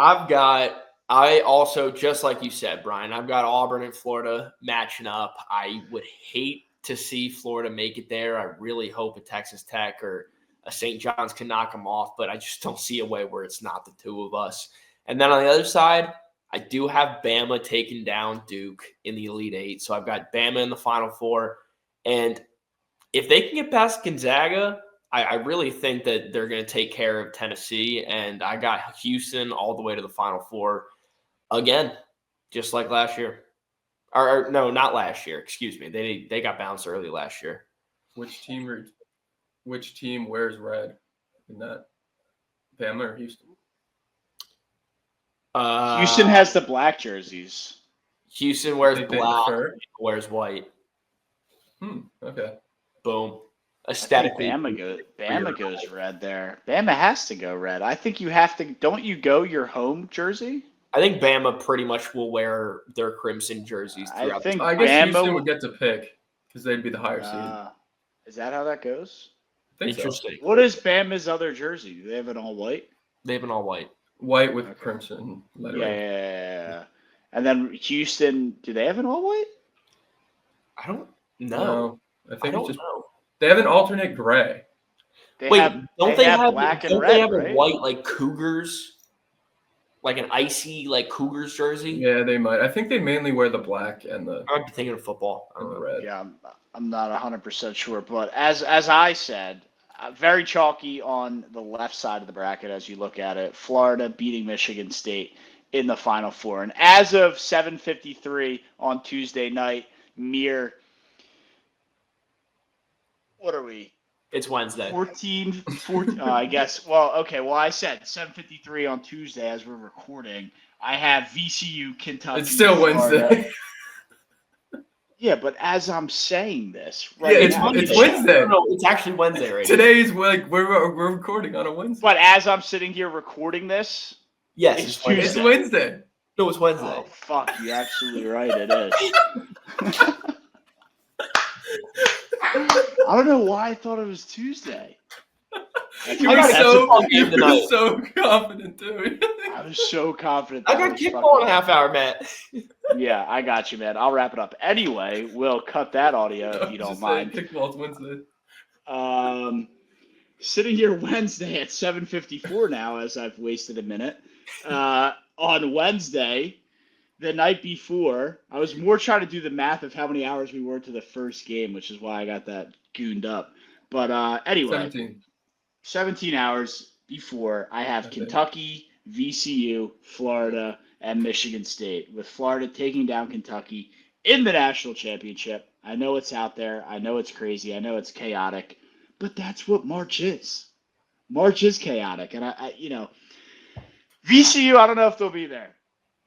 I also, just like you said, Brian, I've got Auburn and Florida matching up. I would hate to see Florida make it there. I really hope a Texas Tech or a St. John's can knock them off, but I just don't see a way where it's not the 2 of us. And then on the other side, I do have Bama taking down Duke in the Elite Eight. So I've got Bama in the Final Four. And if they can get past Gonzaga, I really think that they're going to take care of Tennessee. And I got Houston all the way to the Final Four again, just like last year. Or no, not last year. Excuse me. They got bounced early last year. Which team wears red in that? Bama or Houston? Houston has the black jerseys. Houston wears They black. prefer? Wears white. Okay. Boom. I think Aesthetically. Bama goes red there. Bama has to go red. I think you have to. Don't you go your home jersey? I think Bama pretty much will wear their crimson jerseys throughout. I guess Houston would get to pick because they'd be the higher seed. Is that how that goes? I think Interesting. What is Bama's other jersey? Do they have it all white? They have an all white. White with crimson lettering. Yeah. And then Houston, do they have an all white? I don't know. No, I think it's just know. they have an alternate gray. Don't they have black and don't red? they have right? a white like Cougars? Like an icy like Cougars jersey? Yeah, they might. I think they mainly wear the black and the I'm thinking of football. I don't know. red. Yeah, I'm not 100% sure, but as I said, very chalky on the left side of the bracket as you look at it. Florida beating Michigan State in the Final Four, and as of 7:53 on Tuesday night, mere. What are we? It's Wednesday. 14 I guess. Well, okay. Well, I said 7:53 on Tuesday as we're recording. I have VCU, Kentucky. It's still Florida. Wednesday. Yeah, but as I'm saying this Yeah, right it's now, Wednesday. No, it's actually Wednesday right now. Today's like we're recording on a Wednesday. But as I'm sitting here recording this, Yes, it's it's Wednesday. It's Wednesday. No, it's Wednesday. oh fuck, you're absolutely right. It is. I don't know why I thought it was Tuesday. You were got a kickball game tonight. so confident, dude. I was so confident. I that got was kickball in a fucking- half hour, Matt. Yeah, I got you, man. I'll wrap it up. Anyway, we'll cut that audio if you don't Just mind. saying, kickball's Wednesday. Sitting here Wednesday at 7:54 now, as I've wasted a minute. On Wednesday, the night before, I was more trying to do the math of how many hours we were to the first game, which is why I got that gooned up. But anyway, 17 hours before, I have Okay. Kentucky, VCU, Florida, and Michigan State, with Florida taking down Kentucky in the national championship. I know it's out there. I know it's crazy. I know it's chaotic. But that's what March is. March is chaotic. And, VCU, I don't know if they'll be there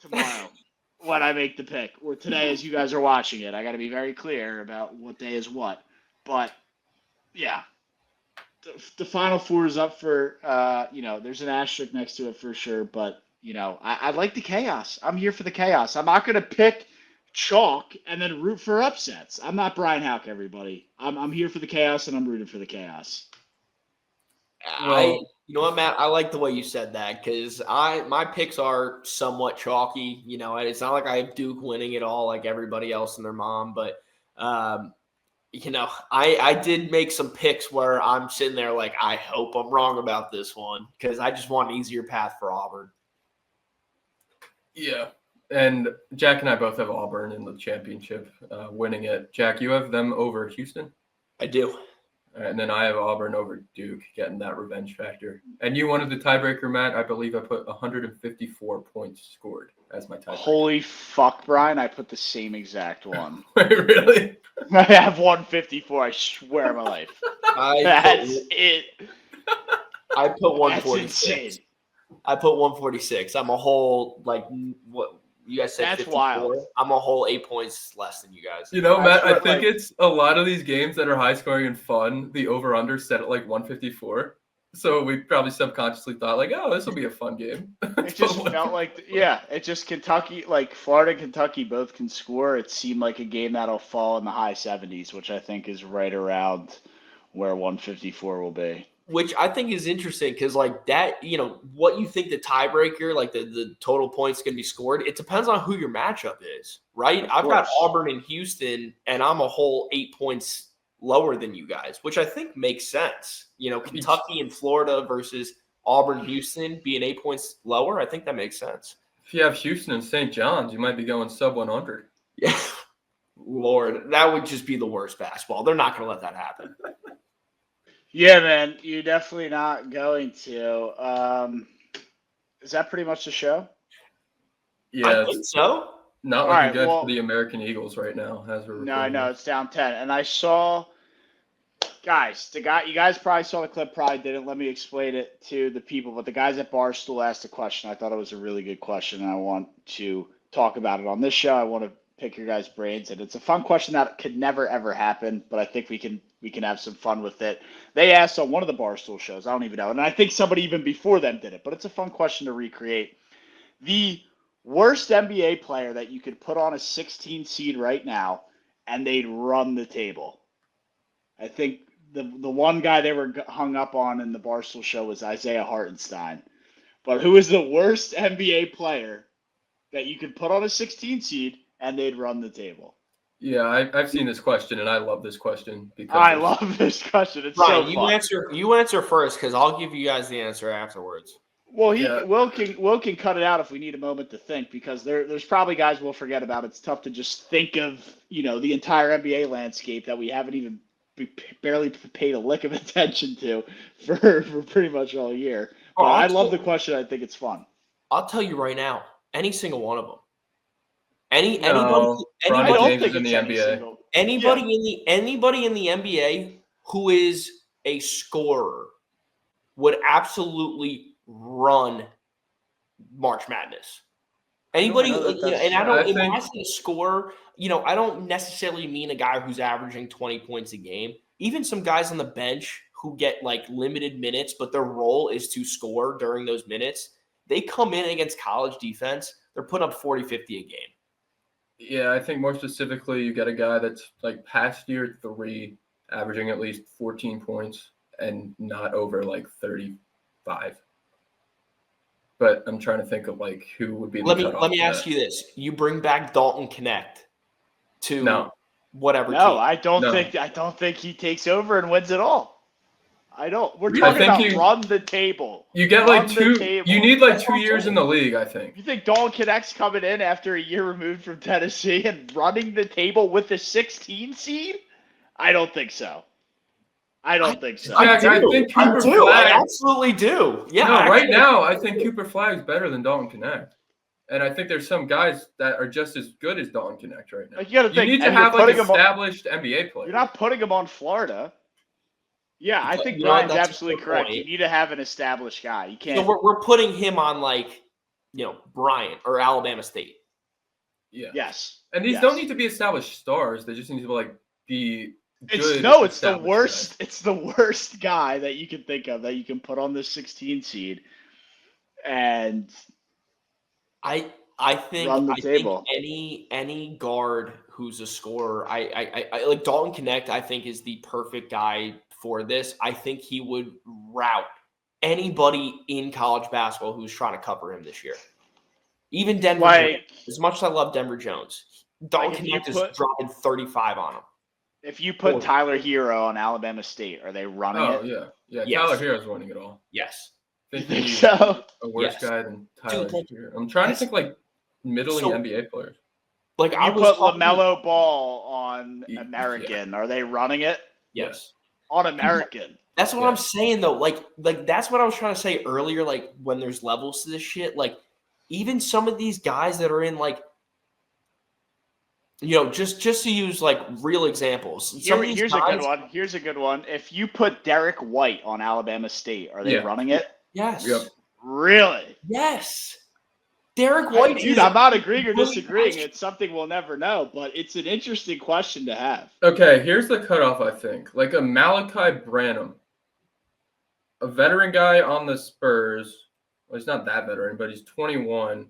tomorrow when I make the pick. Or today as you guys are watching it. I got to be very clear about what day is what. But, yeah. The Final Four is up for, there's an asterisk next to it for sure. But, I like the chaos. I'm here for the chaos. I'm not going to pick chalk and then root for upsets. I'm not Brian Houck, everybody. I'm here for the chaos, and I'm rooting for the chaos. You know what, Matt? I like the way you said that because my picks are somewhat chalky. And it's not like I have Duke winning it all like everybody else and their mom, but I did make some picks where I'm sitting there like I hope I'm wrong about this one because I just want an easier path for Auburn. Yeah. And Jack and I both have Auburn in the championship, winning it. Jack, you have them over Houston? I do. And then I have Auburn over Duke, getting that revenge factor. And you wanted the tiebreaker, Matt. I believe I put 154 points scored as my tiebreaker. Holy fuck, Brian. I put the same exact one. Wait, really? I have 154. I swear on my life. That's it. I put That's 146. insane. I put 146. I'm a whole, what you guys said, That's 54. wild. I'm a whole 8 points less than you guys. Matt, I put, think it's a lot of these games that are high scoring and fun. The over-under set at like 154. So we probably subconsciously thought like, oh, this will be a fun game. It just felt like, it just Kentucky, like Florida and Kentucky both can score. It seemed like a game that'll fall in the high 70s, which I think is right around where 154 will be. Which I think is interesting because, like, that, what you think the tiebreaker, like the total points going to be scored, it depends on who your matchup is, right? I've got Auburn and Houston, and I'm a whole 8 points lower than you guys, which I think makes sense. Kentucky and Florida versus Auburn, Houston being 8 points lower, I think that makes sense. If you have Houston and St. John's, you might be going sub 100. Yeah. Lord, that would just be the worst basketball. They're not going to let that happen. Yeah, man, you're definitely not going to. Is that pretty much the show? Yeah, I think so. Not All looking right, good well, for the American Eagles right now. As we're No, I recording know this. it's down 10, and I saw, guys. You guys probably saw the clip. Probably didn't. Let me explain it to the people. But the guys at Barstool asked a question. I thought it was a really good question, and I want to talk about it on this show. I want to pick your guys' brains, and it's a fun question that could never ever happen. But I think we can have some fun with it. They asked on one of the Barstool shows. I don't even know, and I think somebody even before them did it. But it's a fun question to recreate. The worst NBA player that you could put on a 16 seed right now, and they'd run the table. I think the one guy they were hung up on in the Barstool show was Isaiah Hartenstein. But who is the worst NBA player that you could put on a 16 seed and they'd run the table? Yeah, I've seen this question, and I love this question because I love this question. It's Brian, so fun. you answer first because I'll give you guys the answer afterwards. Well, Will can cut it out if we need a moment to think, because there's probably guys we'll forget about. It's tough to just think of the entire NBA landscape that we haven't even barely paid a lick of attention to for pretty much all year. But I love the question. I think it's fun. I'll tell you right now, any single one of them. Bronny James is in the NBA. Anybody in the NBA who is a scorer would absolutely run March Madness. Anybody, No, I know that that's and I true. don't. I When think- I say scorer, I don't necessarily mean a guy who's averaging 20 points a game. Even some guys on the bench who get like limited minutes, but their role is to score during those minutes. They come in against college defense. They're putting up 40, 50 a game. Yeah, I think more specifically, you get a guy that's like past year 3, averaging at least 14 points and not over like 35. But I'm trying to think of like who would be the cutoff. Let me ask you this: you bring back Dalton Connect to No. whatever No, team. I don't No. think he takes over and wins it all. I don't. We're I talking think about run the table. You get Run like the 2. table. You need like That's 2 what I'm years in saying. the league, I think. You think Dalton Connect's coming in after a year removed from Tennessee and running the table with the 16 seed? I don't think so. I don't think so. Jack, I think Cooper I Flag. absolutely do. Yeah, No, right actually, now I think Cooper Flag's better than Dalton Connect, and I think there's some guys that are just as good as Dalton Connect right now. Like, you got to You think. need to and you're have like putting him on- established NBA players. You're not putting him on Florida. Yeah, I think You know what, Brian's that's a absolutely good correct. point. You need to have an established guy. You So can't. we're putting him on like, Bryant or Alabama State. Yeah, Yes. and these yes. don't need to be established stars. They just need to like be good. It's the established worst. guys. It's the worst guy that you can think of that you can put on the 16 seed, and I think Run the I think table. any guard who's a scorer, I like Dalton Connect. I think is the perfect guy for this. I think he would rout anybody in college basketball who's trying to cover him this year. Even Denver Jones. like As much as I love Denver Jones, Dalton Like, if you Connect is put- dropping 35 on him. if you put Oh. Tyler Hero on Alabama State, are they running Oh it? yeah. Yes. Tyler Hero's winning it all. Yes. I You think think he's so? a worse Yes. guy than Tyler Dude, Hero. I'm trying to that's- think like middling So- NBA players. Like You I was put talking- LaMelo Ball on Yeah. American. Are they running it Yes. on American? That's what Yeah. I'm saying though. Like that's what I was trying to say earlier. Like when there's levels to this shit, like even some of these guys that are in like, just to use like real examples. Some of these Here's guys, a good one. Here's a good one. If you put Derek White on Alabama State, are they Yeah. running it? Yes. Yep. Really? Yes. Derek White. Dude, is I'm not agreeing or really disagreeing. nice. It's something we'll never know, but it's an interesting question to have. Okay, here's the cutoff, I think. Like a Malachi Branham, a veteran guy on the Spurs. Well, he's not that veteran, but he's 21,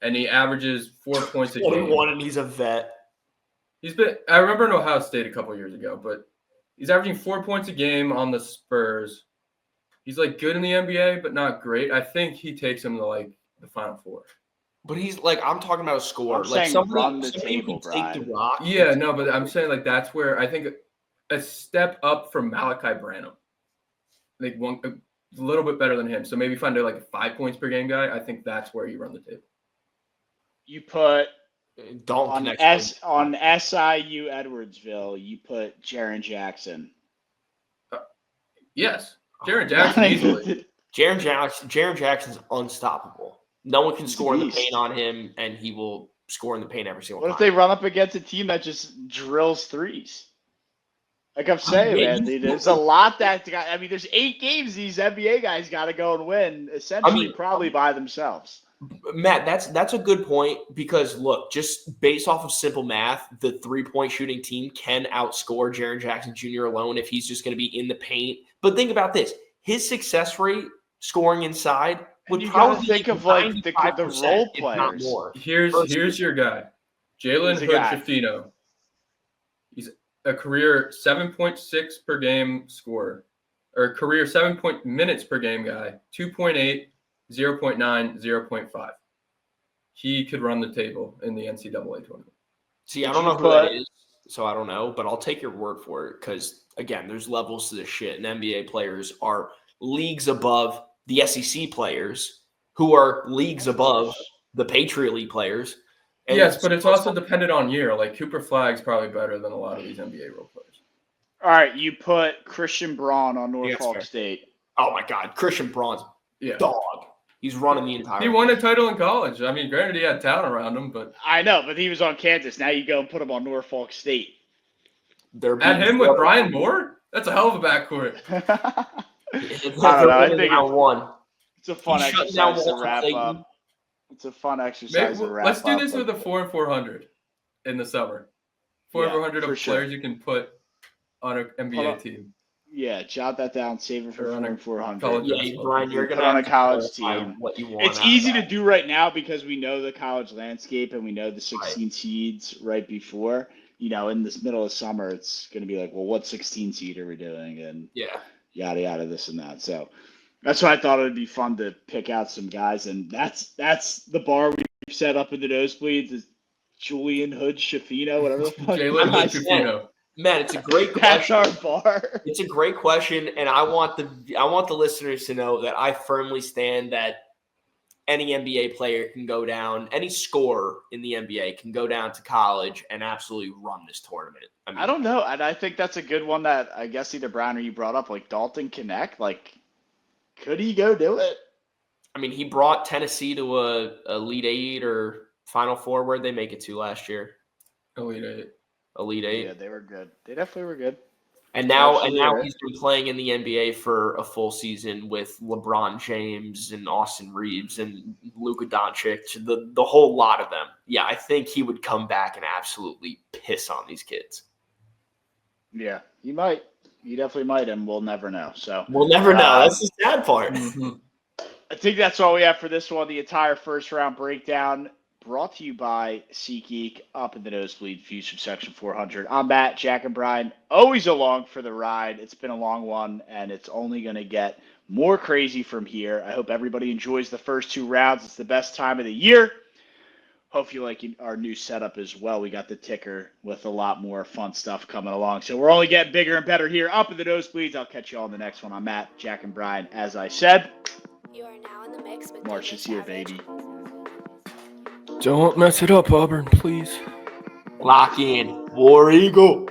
and he averages 4 points a game. 21 and he's a vet. I remember in Ohio State a couple years ago, but he's averaging 4 points a game on the Spurs. He's like good in the NBA, but not great. I think he takes him to like the Final Four. But he's like, I'm talking about a scorer. I'm Like saying somebody, run the somebody table, who can take the Brian. rock. Yeah, no, but I'm saying like that's where I think a step up from Malachi Branham. Like a little bit better than him. So maybe find like a 5 points per game guy. I think that's where you run the table. You put Dalton on Connect. on SIU Edwardsville, you put Jaren Jackson. Yes. Jaron Jackson easily. Jaren Jackson's unstoppable. No one can He's a score in the beast. paint on him, and he will score in the paint every single What time. if they run up against a team that just drills threes? Like I'm saying, yeah, man, you- there's a lot that I mean, there's 8 games these NBA guys got to go and win, essentially, probably by themselves. Matt, that's a good point because look, just based off of simple math, the 3-point shooting team can outscore Jaren Jackson Jr. alone if he's just going to be in the paint. But think about this: his success rate scoring inside would you probably gotta think be of, like, the 95%, role if not players. more. Here's your guy. Jalen Who's the Hood guy? Schifino. He's a career 7.6 per game scorer, or career 7 minutes per game guy, 2.8, 0.9, 0.5. He could run the table in the NCAA tournament. See, I Would don't you know who that put- is, so I don't know, but I'll take your word for it because, again, there's levels to this shit, and NBA players are leagues above the SEC players who are leagues above the Patriot League players. And Yes, but it's also dependent on year. Like Cooper Flag's probably better than a lot of these NBA role players. All right, you put Christian Braun on Yeah, that's Norfolk fair. State. Oh my God, Christian Braun's Yeah. dog. He's running the entire. He won a title in college. I mean, granted, he had talent around him, but I know, but he was on Kansas. Now you go and put him on Norfolk State. They're add beating him with Florida. Brian Moore? That's a hell of a backcourt. They're I don't know, I winning think round one. It's a fun He's shutting down exercise to Walter wrap Clayton. up. It's a fun exercise to wrap Let's do up this with a 4 and 400 in the summer. 4 and 400 for of sure. players you can put on an Hold NBA on. team. Yeah, jot that down. Save it for Or on a 400. college Yeah, basketball Brian, team. you're Put gonna on have a to college clarify team. what you want. It's out of easy to that. do right now because we know the college landscape and we know the 16 seeds right before. You know, in this middle of summer, it's going to be like, well, what 16 seed are we doing? And Yeah. yada, yada, this and that. So that's why I thought it would be fun to pick out some guys. And that's the bar we've set up in the nosebleeds is Julian Hood Shafino, whatever the fuck. Jalen I Hood said. Shafino. Man, it's a great That's question. our bar. It's a great question, and I want the listeners to know that I firmly stand that any NBA player can go down, any scorer in the NBA can go down to college and absolutely run this tournament. I mean, I don't know. And I think that's a good one that I guess either Brian or you brought up, like Dalton Connect. Like, could he go do it? I mean, he brought Tennessee to a Elite Eight or Final Four. Where'd they make it to last year? Elite Eight. Elite Eight. Yeah, they were good. They definitely were good. And now Absolutely right. he's been playing in the NBA for a full season with LeBron James and Austin Reeves and Luka Doncic, the whole lot of them. Yeah, I think he would come back and absolutely piss on these kids. Yeah, he might. He definitely might, and we'll never know. So We'll never know. That's the sad part. Mm-hmm. I think that's all we have for this one. The entire first round breakdown brought to you by SeatGeek up in the nosebleed views from section 400. I'm Matt, Jack, and Brian, always along for the ride. It's been a long one, and it's only going to get more crazy from here. I hope everybody enjoys the first two rounds. It's the best time of the year. Hope you like our new setup as well. We got the ticker with a lot more fun stuff coming along. So we're only getting bigger and better here up in the nosebleeds. I'll catch you all in the next one. I'm Matt, Jack, and Brian. As I said, You are now in the mix with March DJ is here, Savage. baby. Don't mess it up, Auburn, please. Lock in. War Eagle.